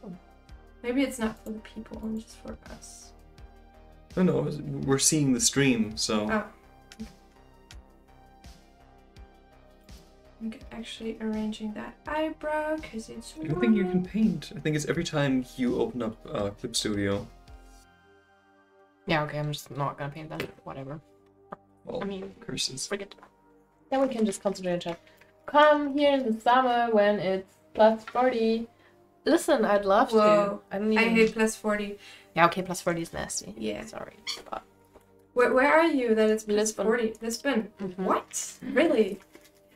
Maybe it's not for the people and just for us. Oh no, we're seeing the stream, so. Oh. I'm actually arranging that eyebrow because it's I don't think you can paint. I think it's every time you open up Clip Studio. Yeah, okay, I'm just not gonna paint that. Whatever. Well, I mean, curses. forget. Then we can just concentrate on chat. Come here in the summer when it's plus 40. Listen, I'd love Whoa. to. I don't I even... hate plus 40. Yeah, okay, plus 40 is nasty. Yeah. Sorry. But... Where are you that it's plus Lisbon. 40? Lisbon. Mhm. What? Really?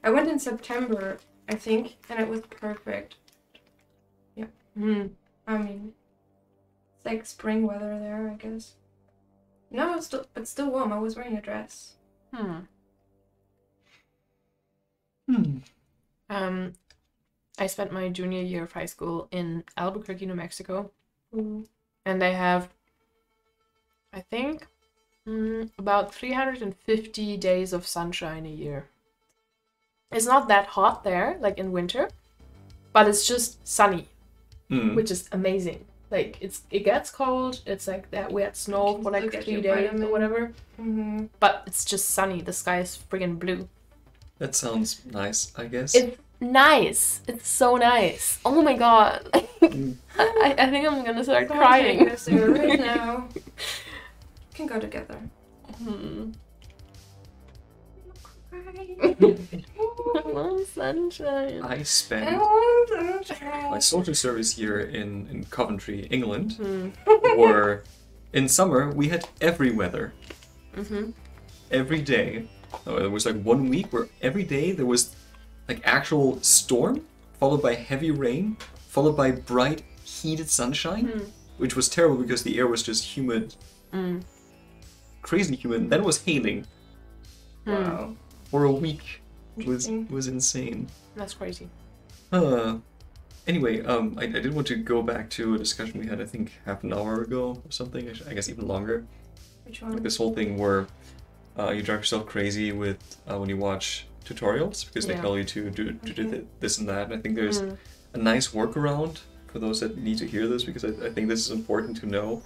I went in September, I think, and it was perfect. Yeah. Mm. I mean, it's like spring weather there, I guess. No, it's still warm. I was wearing a dress. I spent my junior year of high school in Albuquerque, New Mexico. Ooh. And they have, I think, about 350 days of sunshine a year. It's not that hot there, like in winter, but it's just sunny, which is amazing. Like, it gets cold, it's like that wet snow for like Look at 3 your days vitamin. or whatever, Mm-hmm. but it's just sunny. The sky is friggin' blue. That sounds nice, I guess. It's nice. It's so nice. Oh my god. I think I'm gonna start crying. Right now. Can go together. Hmm. I I want sunshine. I spent want sunshine. my social service year in Coventry, England, Hmm. where in summer we had every weather. Mm-hmm. Every day. There was like 1 week where every day there was like actual storm, followed by heavy rain, followed by bright, heated sunshine, which was terrible because the air was just humid, crazy humid. Then it was hailing Wow. for a week. It Interesting. was insane. That's crazy. Anyway, I did want to go back to a discussion we had, I think, half an hour ago or something. I guess even longer. Which Like one? this whole thing where you drive yourself crazy with when you watch tutorials because they Yeah. tell you to do this and that. And I think there's a nice workaround for those that need to hear this because I think this is important to know.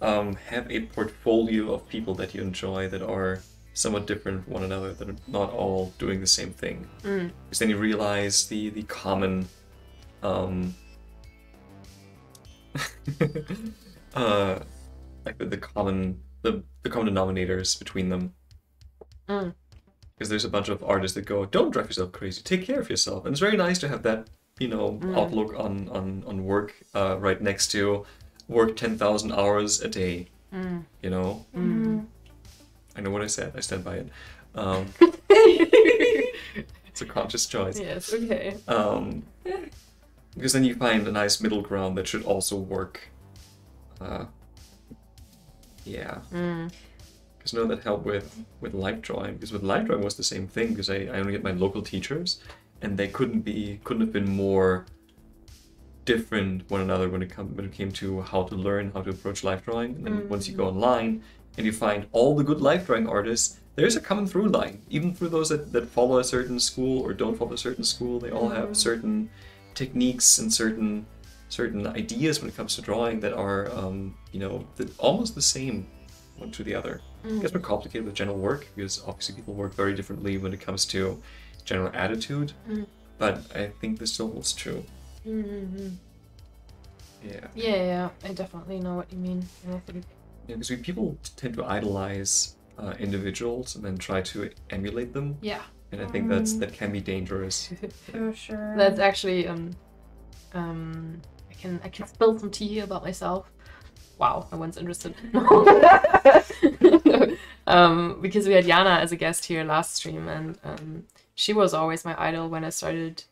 Have a portfolio of people that you enjoy that are somewhat different from one another, that are not all doing the same thing. Because then you realize the common like the common denominators between them. Because there's a bunch of artists that go, don't drive yourself crazy, take care of yourself. And it's very nice to have that, outlook on work right next to work 10,000 hours a day. You know? I know what I said, I stand by it. It's a conscious choice. Yes, okay. Because then you find a nice middle ground that should also work. Yeah. Because no, that helped with light drawing. Because with light drawing was the same thing. Because I only had my local teachers, and they couldn't have been more different one another when it came to how to learn how to approach life drawing. And then once you go online and you find all the good life drawing artists, there's a common through line. Even through those that follow a certain school or don't follow a certain school, they all have certain techniques and certain ideas when it comes to drawing that are almost the same one to the other. It gets more complicated with general work because obviously people work very differently when it comes to general attitude, but I think this still holds true. Yeah, I definitely know what you mean. And I think because people tend to idolize individuals and then try to emulate them, and I think that can be dangerous. For sure. that's actually I can spill some tea here about myself. Wow, no one's interested. Because we had Jana as a guest here last stream, and she was always my idol when I started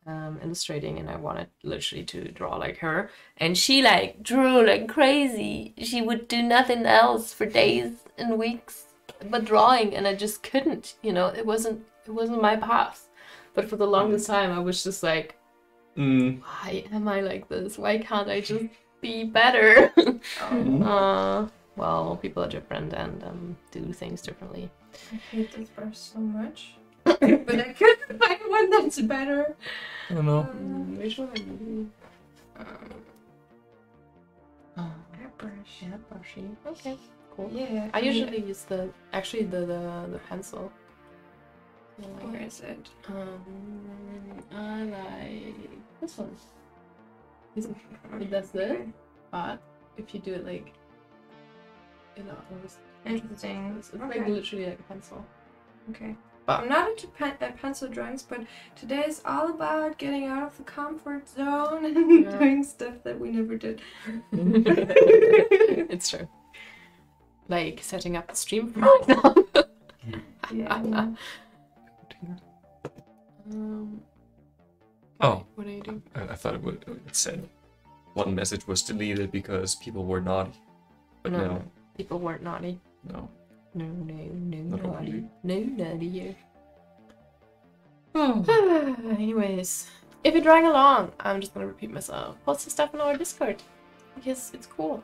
illustrating, and I wanted literally to draw like her. And she like drew like crazy. She would do nothing else for days and weeks but drawing, and I just couldn't. It wasn't my path. But for the longest time, I was just like, why am I like this? Why can't I just be better? Well, people are different and do things differently. I hate this brush so much. But I couldn't find one that's better. I don't know. Which one? Airbrush. Yeah, brushy. Okay, cool. Yeah. I usually use the pencil. Where is it? I like this one. That's it. But if you do it like, Interesting. it's like literally like a pencil. Okay. But I'm not into pencil drawings, but today is all about getting out of the comfort zone and doing stuff that we never did. It's true. Like setting up the stream, for example. Yeah. What are you doing? I thought it said one message was deleted because people were naughty, but no. People weren't naughty. No. No, Not naughty. only. No naughty here. Anyways, if you're drawing along, I'm just gonna repeat myself. Post the stuff in our Discord because it's cool.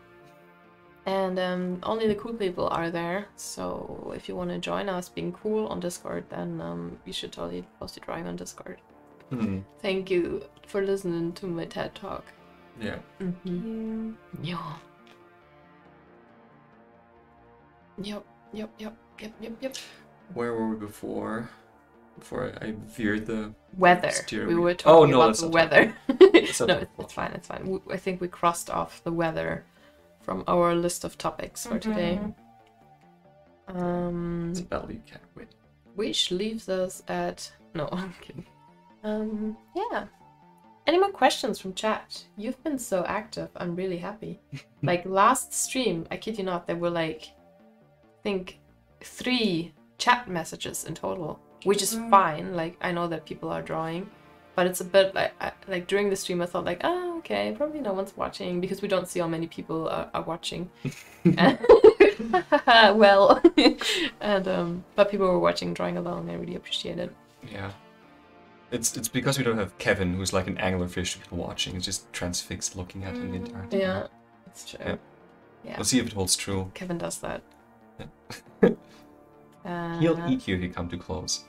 And only the cool people are there. So if you want to join us being cool on Discord, then you should totally post your drawing on Discord. Thank you for listening to my TED Talk. Yeah. Yeah. Yep. Where were we before? before I veered the Weather. steer We wheel. were talking no, about let's the not weather. Let's not No, talk it's about fine. It's fine. I think we crossed off the weather from our list of topics for today. It's a battle you can't win. Which leaves us at... No, I'm kidding. Yeah. Any more questions from chat? You've been so active. I'm really happy. Like last stream, I kid you not, there were like, I think 3 chat messages in total, which is fine. Like I know that people are drawing, but it's a bit like during the stream I thought like, oh, okay, probably no one's watching because we don't see how many people are watching. Well, and but people were watching, drawing along. I really appreciate it. Yeah. It's because we don't have Kevin, who's like an anglerfish to people watching. It's just transfixed looking at him the entire time. Yeah, it's true. Yeah. Yeah. We'll see if it holds true. Kevin does that. Yeah. He'll eat you if you come too close.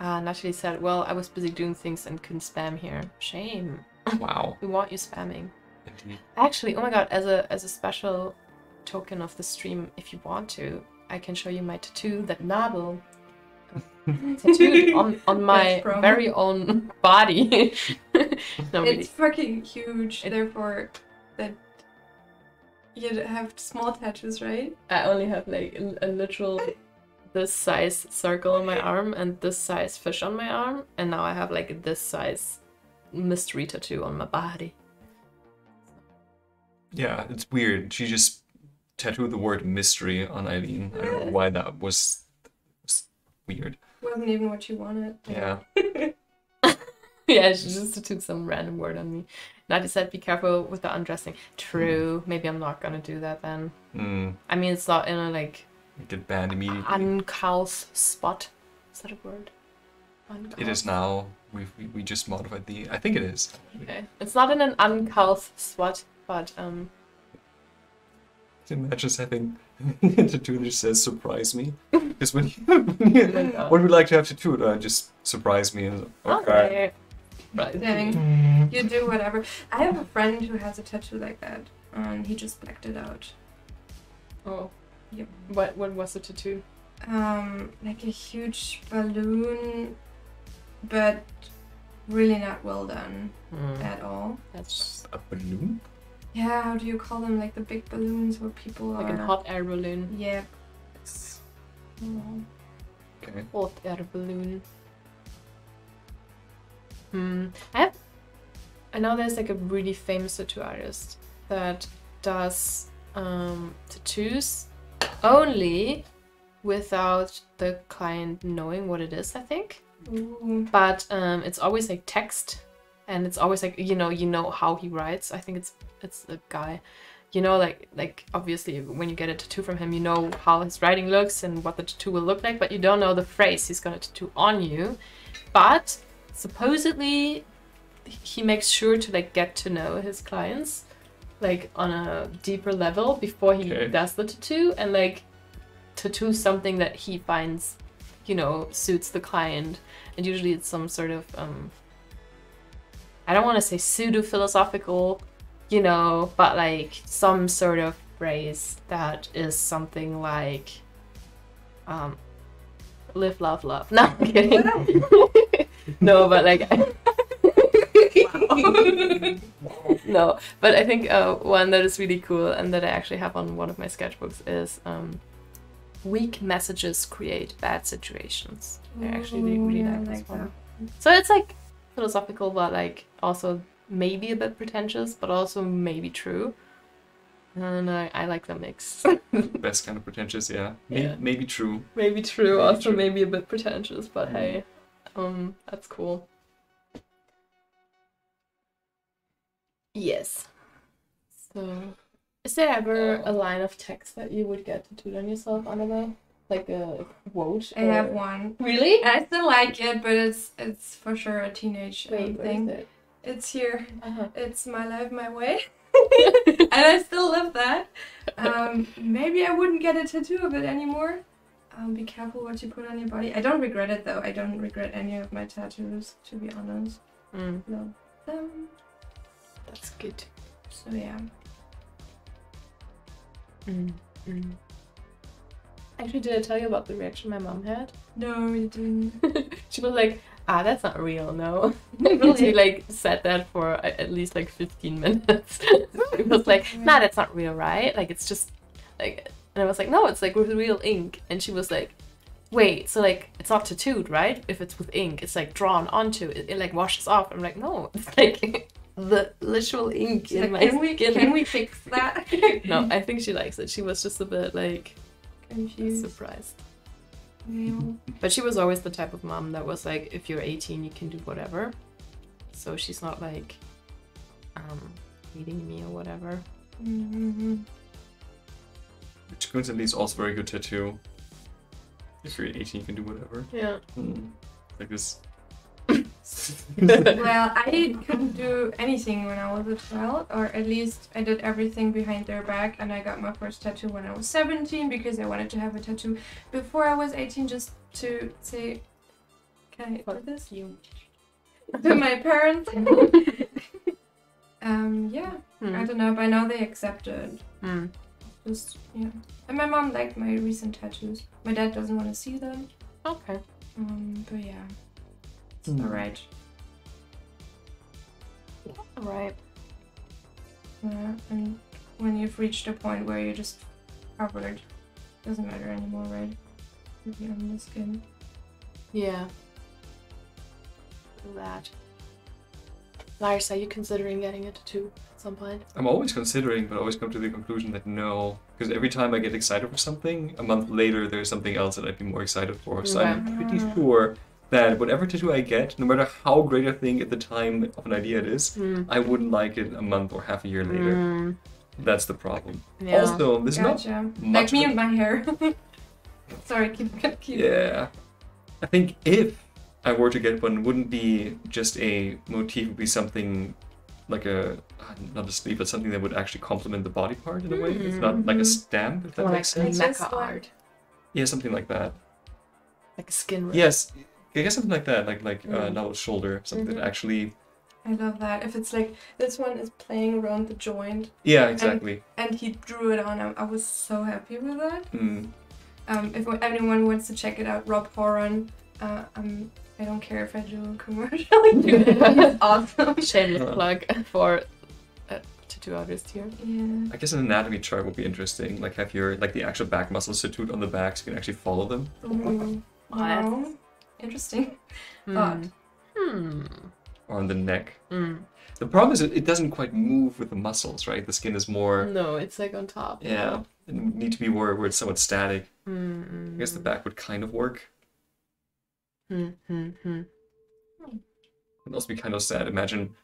Natalie said, well, I was busy doing things and couldn't spam here. Shame. Wow. We want you spamming. Indeed. Actually, oh my god, as a special token of the stream, if you want to, I can show you my tattoo that Nabel tattooed on my very own body. No, really. It's fucking huge, therefore that you have small tattoos, right? I only have like a literal this size circle on my arm and this size fish on my arm, and now I have like this size mystery tattoo on my body. Yeah, it's weird. She just tattooed the word mystery on Eileen. I don't know why that was weird. Wasn't even what you wanted. Yeah. Yeah, she just tattooed some random word on me. Nadia said, be careful with the undressing. True. Maybe I'm not gonna do that then. I mean, it's not in a like Get banned immediately. uncouth spot. Is that a word? Uncouth. It is now. We just modified the. I think it is. Okay. It's not in an uncouth spot, but Imagine having a tattoo that says "surprise me." Because when we like to have tattooed, just surprise me. And okay. Right. Dang. You do whatever. I have a friend who has a tattoo like that, and he just blacked it out. Oh. Yep. What was the tattoo? Like a huge balloon, but really not well done at all. That's A balloon? Yeah, how do you call them? Like the big balloons where people like are... a hot air balloon. Yep. Okay. Hot air balloon. I know there's like a really famous tattoo artist that does tattoos only without the client knowing what it is, I think. Ooh. But it's always like text, and it's always like you know how he writes. I think it's a guy. You know, like obviously when you get a tattoo from him, you know how his writing looks and what the tattoo will look like, but you don't know the phrase he's gonna tattoo on you. But supposedly he makes sure to like get to know his clients like on a deeper level before he does the tattoo, and like tattoo something that he finds, you know, suits the client. And usually it's some sort of I don't want to say pseudo-philosophical, you know, but like some sort of phrase that is something like live, love, love. No, I'm kidding. No, but like no, but I think one that is really cool and that I actually have on one of my sketchbooks is weak messages create bad situations. I actually really like this one. So it's like philosophical, but like also maybe a bit pretentious, but also maybe true. And I like the mix. Best kind of pretentious, yeah. Yeah. Maybe true. Maybe true, Maybe also true. maybe a bit pretentious, but hey, that's cool. Yes. So, is there ever a line of text that you would get tattooed on yourself, Annabelle? Like a quote? I have one. Really? I still like it, but it's for sure a teenage Wait, thing. where is it? It's here. Uh-huh. It's my life, my way. And I still love that. Maybe I wouldn't get a tattoo of it anymore. Be careful what you put on your body. I don't regret it though. I don't regret any of my tattoos, to be honest. Love them. That's good. So yeah. Actually, did I tell you about the reaction my mom had? No, you didn't. She was like, that's not real, no. Really? She like said that for at least like 15 minutes. She was like, nah, that's not real, right? Like it's just like, and I was like, no, it's like with real ink. And she was like, wait, so like it's not tattooed, right? If it's with ink, it's like drawn onto it, it like washes off. I'm like, no, it's like the literal ink in my skin. Can we fix that? No, I think she likes it. She was just a bit like Confused. surprised. Yeah. But she was always the type of mom that was like, if you're 18, you can do whatever. So she's not like leading me or whatever. Mm-hmm. Which coincidentally is also very good tattoo. If you're 18, you can do whatever. Yeah. Like this. Well, I couldn't do anything when I was a child, or at least I did everything behind their back, and I got my first tattoo when I was 17 because I wanted to have a tattoo before I was 18 just to say, can I do this? You. To my parents. Yeah, I don't know, by now they accepted. Just, yeah. And my mom liked my recent tattoos. My dad doesn't want to see them. Okay. But yeah. It's alright. Alright. And when you've reached a point where you're just covered, doesn't matter anymore, right? You're on the skin. Yeah. That. Lars, are you considering getting a tattoo at some point? I'm always considering, but I always come to the conclusion that no. Because every time I get excited for something, a month later there's something else that I'd be more excited for. So I'm pretty sure that whatever tattoo I get, no matter how great I think at the time of an idea it is, I wouldn't like it a month or half a year later. That's the problem. Yeah. Also, there's not much... Like me and my hair. Sorry, keep. Yeah. I think if I were to get one, it wouldn't be just a motif, it would be something like a, not a sleeve, but something that would actually complement the body part in a way. It's not like a stamp, if that Or makes like sense. mecha art. Yeah, something like that. Like a skin rip. Yes, I guess something like that, like Nao's shoulder, something that actually... I love that. If it's like, this one is playing around the joint. Yeah, exactly. And he drew it on. I was so happy with that. If anyone wants to check it out, Rob Horan, I don't care if I do a commercial. It's awesome. Shameless plug for a tattoo artist here. Yeah. I guess an anatomy chart would be interesting, like have your, like the actual back muscles tattooed on the back so you can actually follow them. Wow. Interesting. Odd. Or on the neck. The problem is it doesn't quite move with the muscles, right? The skin is more... No, it's like on top. Yeah. It need to be where it's somewhat static. I guess the back would kind of work. It would also be kind of sad. Imagine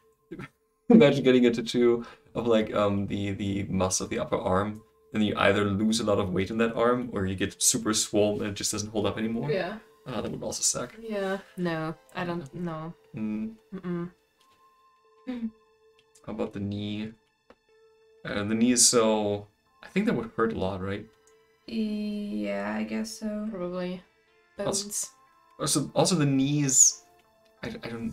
getting a tattoo of like the muscle of the upper arm, and you either lose a lot of weight in that arm, or you get super swollen and it just doesn't hold up anymore. Yeah. That would also suck. Yeah. No, I don't know. How about the knee? The knee is so... I think that would hurt a lot, right? Yeah, I guess so. Probably. Bones. Also the knees... I don't...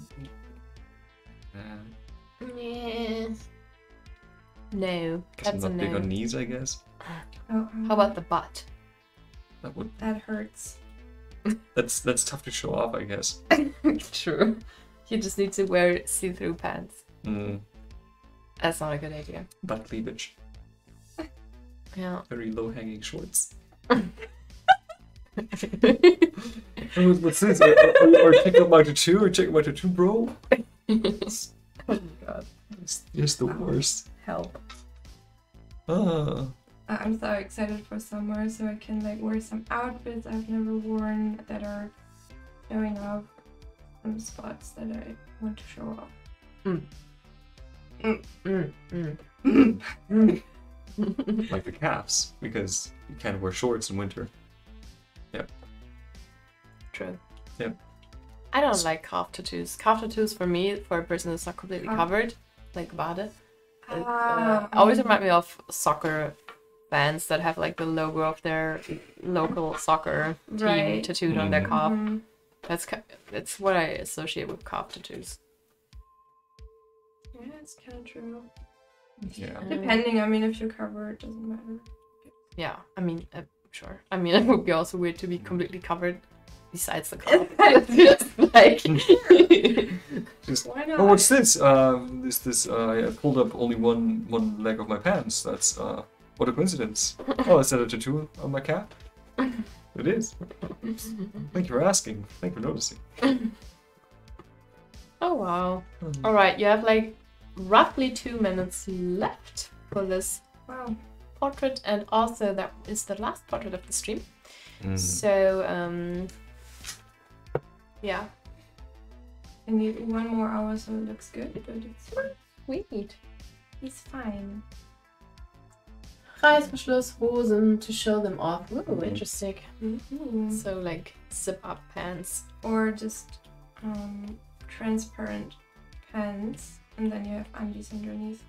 Yeah. No. That's That's a not big no. on knees, I guess. Oh, How about the butt? that hurts. That's tough to show off, I guess. True. You just need to wear see-through pants. That's not a good idea. Butt cleavage. Yeah. Very low-hanging shorts. What's this? Or check out my tattoo, or check out my tattoo, bro? Oh my god. It's just the worst. Help. I'm so excited for summer, so I can like wear some outfits I've never worn that are showing off some spots that I want to show off. Like the calves, because you can't wear shorts in winter. Yep. True. Yep. I don't like calf tattoos. Calf tattoos for me, for a person that's not completely covered, like Bade, always remind me of soccer fans that have like the logo of their local soccer team tattooed on their calf. That's what I associate with calf tattoos. Yeah, it's kind of true. Yeah. Depending, I mean, if you're covered, it doesn't matter. Yeah, I mean, sure. I mean, it would be also weird to be completely covered besides the cup. Just like... Just, Why not? oh, what's this? I pulled up only one leg of my pants. That's, what a coincidence. Oh, is that a tattoo on my cap? It is. Thank you for asking. Thank you for noticing. Oh, wow. Alright, you have like roughly 2 minutes left for this portrait, and also that is the last portrait of the stream. So, yeah. I need 1 more hour so it looks good, but it's Sweet. he's fine. Reißverschlusshosen to show them off. Ooh, interesting. Mm-hmm. So like zip up pants. Or just transparent pants, and then you have undies underneath.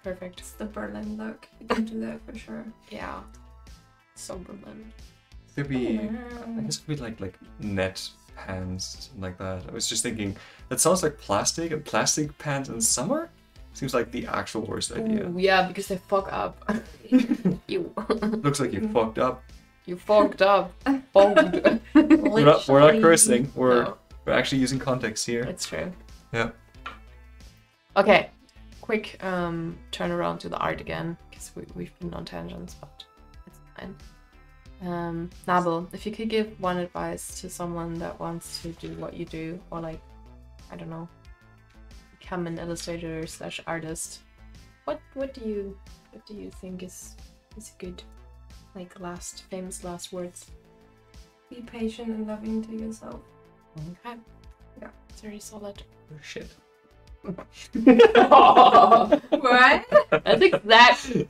Perfect. It's the Berlin look. You can do that for sure. Yeah. So Berlin. Could be, I guess it could be like net pants, something like that. I was just thinking, that sounds like plastic, and plastic pants in summer seems like the actual worst idea. Ooh, yeah, because they fuck up. You. Looks like you fucked up. You fucked up. Fogged. We're not cursing. No. We're actually using context here. It's true. Yeah. Okay. Quick turn around to the art again, because we've been on tangents, but it's fine. Nabel, if you could give one advice to someone that wants to do what you do, or like, I don't know, become an illustrator slash artist, what do you think is good, like famous last words? Be patient and loving to yourself. Okay. Yeah, it's very solid. Oh, shit. What? That's exactly.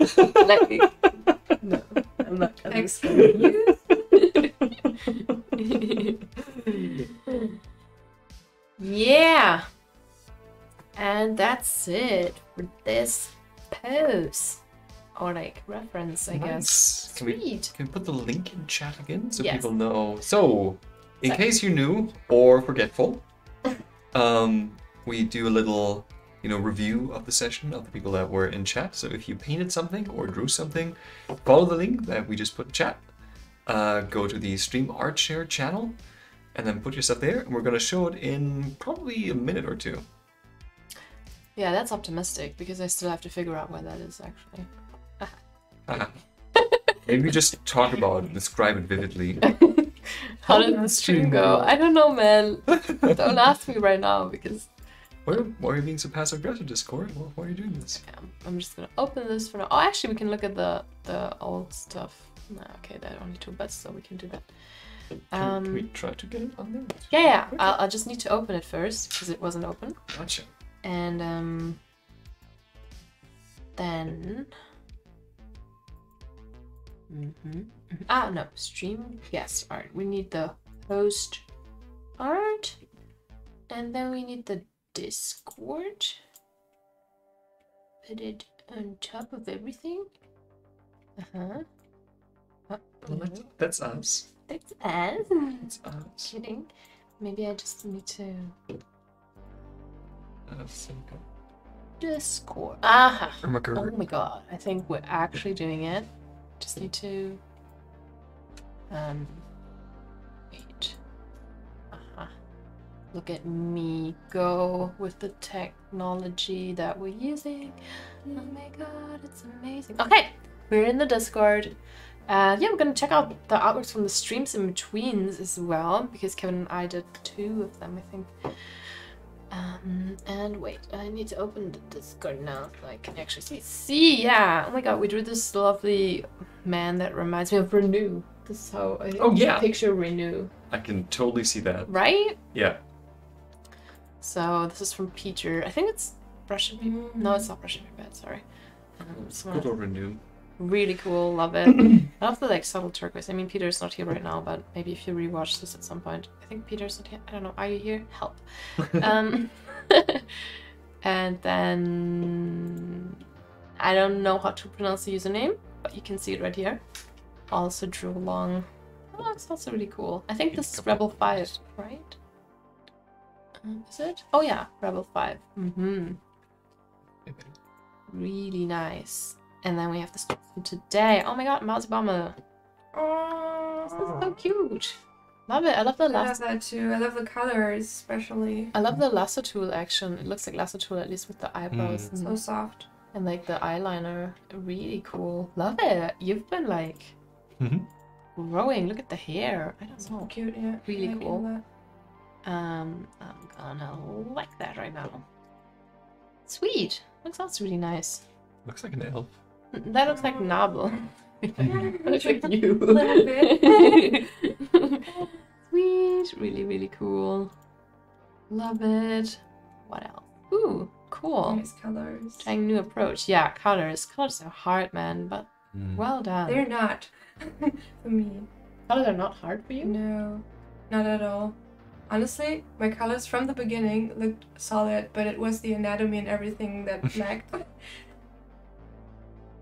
No, I'm not gonna Excuse you. Yeah. And that's it for this pose. Or like reference, I guess. Can we Sweet. put the link in chat again so Yes. people know? So, in case you're new or forgetful, we do a little, review of the session of the people that were in chat. So if you painted something or drew something, follow the link that we just put in chat. Go to the Stream Art Share channel, and then put your stuff there. And we're going to show it in probably a minute or two. Yeah, that's optimistic because I still have to figure out where that is actually. Maybe just talk about it, describe it vividly. How did the stream go? I don't know, man. Don't ask me right now because... Why are you being so passive aggressive, Discord? Why are you doing this? Yeah, I'm just gonna open this for now. Oh, actually, we can look at the old stuff. Nah, okay, there are only 2 bits, so we can do that. Can we try to get it on there? Yeah. I'll just need to open it first because it wasn't open. Gotcha. And then... no, stream guest art. We need the host art, and then we need the Discord. Put it on top of everything. That's us. That's us. That's us. Kidding. Maybe I just need to Discord. Aha. Oh my Oh my god. I think we're actually doing it. Just need to wait. Look at me go with the technology that we're using. Oh my god, it's amazing. Okay, we're in the Discord. Yeah, we're gonna check out the artworks from the streams in betweens as well, because Kevin and I did 2 of them, I think. And wait, I need to open the Discord now so I can actually see. Yeah, oh my god, we drew this lovely man that reminds me of Renew. This is how I picture Renew. I can totally see that. Right? Yeah. So this is from Peter. I think it's Russian paper. No, it's not Russian paper. Sorry. Good or Renew. Really cool. Love it. I love the like subtle turquoise. I mean, Peter's not here right now, but maybe if you rewatch this at some point. I think Peter's not here. I don't know. Are you here? Help. And then I don't know how to pronounce the username, but you can see it right here. Also drew along. Oh, it's also really cool. I think this is Rebel 5, right? Is it? Oh yeah, Rebel 5. Really nice. And then we have this from today. Oh my god, Mousy Bomber. Oh, This is so cute. Love it. I love the I love lasso. that too. I love the colors, especially. I love the lasso tool action. It looks like lasso tool, at least with the eyebrows So soft. and like the eyeliner. Really cool. Love it. You've been like growing. Look at the hair. I don't So know. cute, yeah. Really I like cool. that. I'm gonna like that right now. Sweet. Looks also really nice. Looks like an elf. That looks like Nabel. Looks like you. Little bit. Sweet. Really, really cool. Love it. What else? Ooh, cool. Nice colors. Trying new approach. Yeah, colors. Colors are hard, man, but well done. They're not for me. Colors are not hard for you? No, not at all. Honestly, my colors from the beginning looked solid, but it was the anatomy and everything that lacked.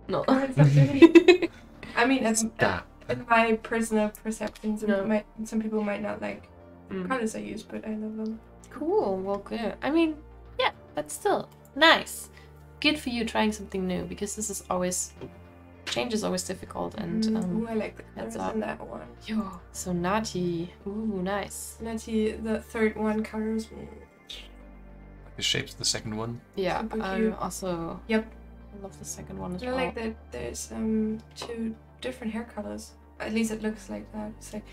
No. I mean, Stop. in my personal perceptions, No. some people might not like Mm. colors I use, but I love them. Cool. Well, good. I mean, yeah, but still nice. Good for you trying something new, because this is always change is always difficult, and Ooh, I like the that's colors up. in that one. yo, so naughty. Ooh, nice. Natty, the third one colors. The shapes of the second one. Yeah, Super I cute. also Yep. love the second one as I well. like that there's two different hair colors. At least it looks like that. It's like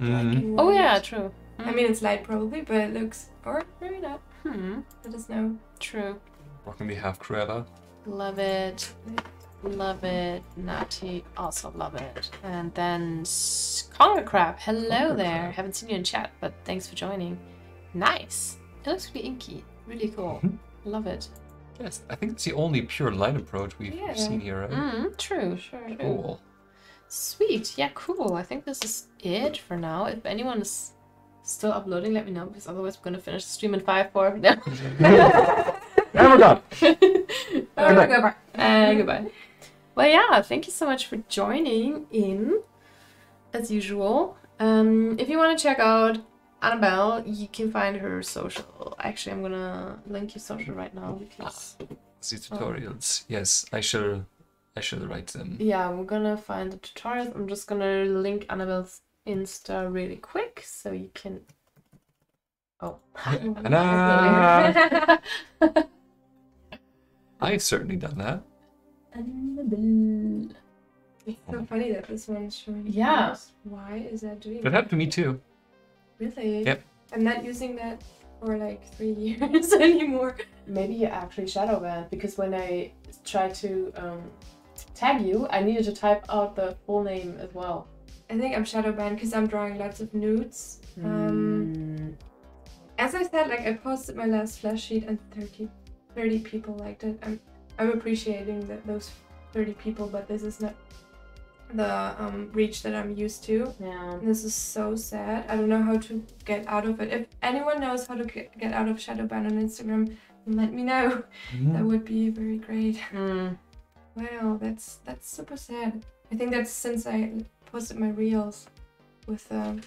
black and Oh white. yeah, true. I mean, it's light probably, but it looks, or maybe not. Let us know. True. Rocking the half Cruella. Love it. Love it. Natty, also love it. And then Conger Crab. Hello Conger there. Crab. Haven't seen you in chat, but thanks for joining. Nice. It looks really inky. Really cool. Love it. Yes, I think it's the only pure line approach we've Yeah. seen here, right? True. Sure. Cool. Sweet. Yeah, cool. I think this is it for now. If anyone is still uploading, let me know, because otherwise we're gonna finish the stream in 5-4. No. And we're done. Goodbye. Goodbye. Well, yeah, thank you so much for joining in, as usual. If you want to check out Annabelle, you can find her social. Actually, I'm gonna link your social right now, because The tutorials. Yes, I shall write them. yeah, we're gonna find the tutorials. I'm just gonna link Annabelle's Insta really quick, so you can. Oh. Ta-da! I've certainly done that. Annabelle. It's so funny that this one's showing. Yeah. colors. Why is that doing That happened to me too. Really? Yep. I'm not using that for like 3 years anymore. Maybe you actually shadow banned, because when I tried to tag you, I needed to type out the full name as well. I think I'm shadow banned because I'm drawing lots of nudes. As I said, like I posted my last flash sheet and 30 people liked it. I'm appreciating those 30 people, but this is not the reach that I'm used to. Yeah. And this is so sad. I don't know how to get out of it. If anyone knows how to get out of shadow ban on Instagram, then let me know. That would be very great. Wow, that's super sad. I think that's since I posted my reels with women.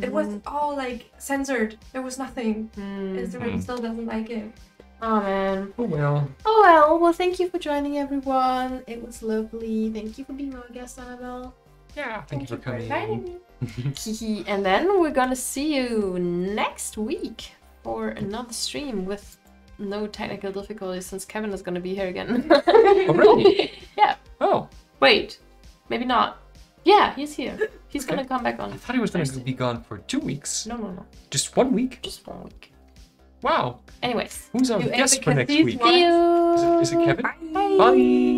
It was all like censored. There was nothing. Instagram still doesn't like it. Oh man. Oh well. Oh well. Well, thank you for joining, everyone. It was lovely. Thank you for being our guest, Annabelle. Yeah, thank you for coming. inviting me. And then we're gonna see you next week for another stream with no technical difficulties, since Kevin is gonna be here again. Oh really? Yeah. Oh, Wait. Maybe not. Yeah, he's here. He's Okay. gonna come back on. I thought he was going to Thursday. be gone for 2 weeks. No. Just 1 week? Just 1 week. Wow. Anyways. Who's our You guest ate for the next cookies week? once. See you. Is it Kevin? Bye. Bye.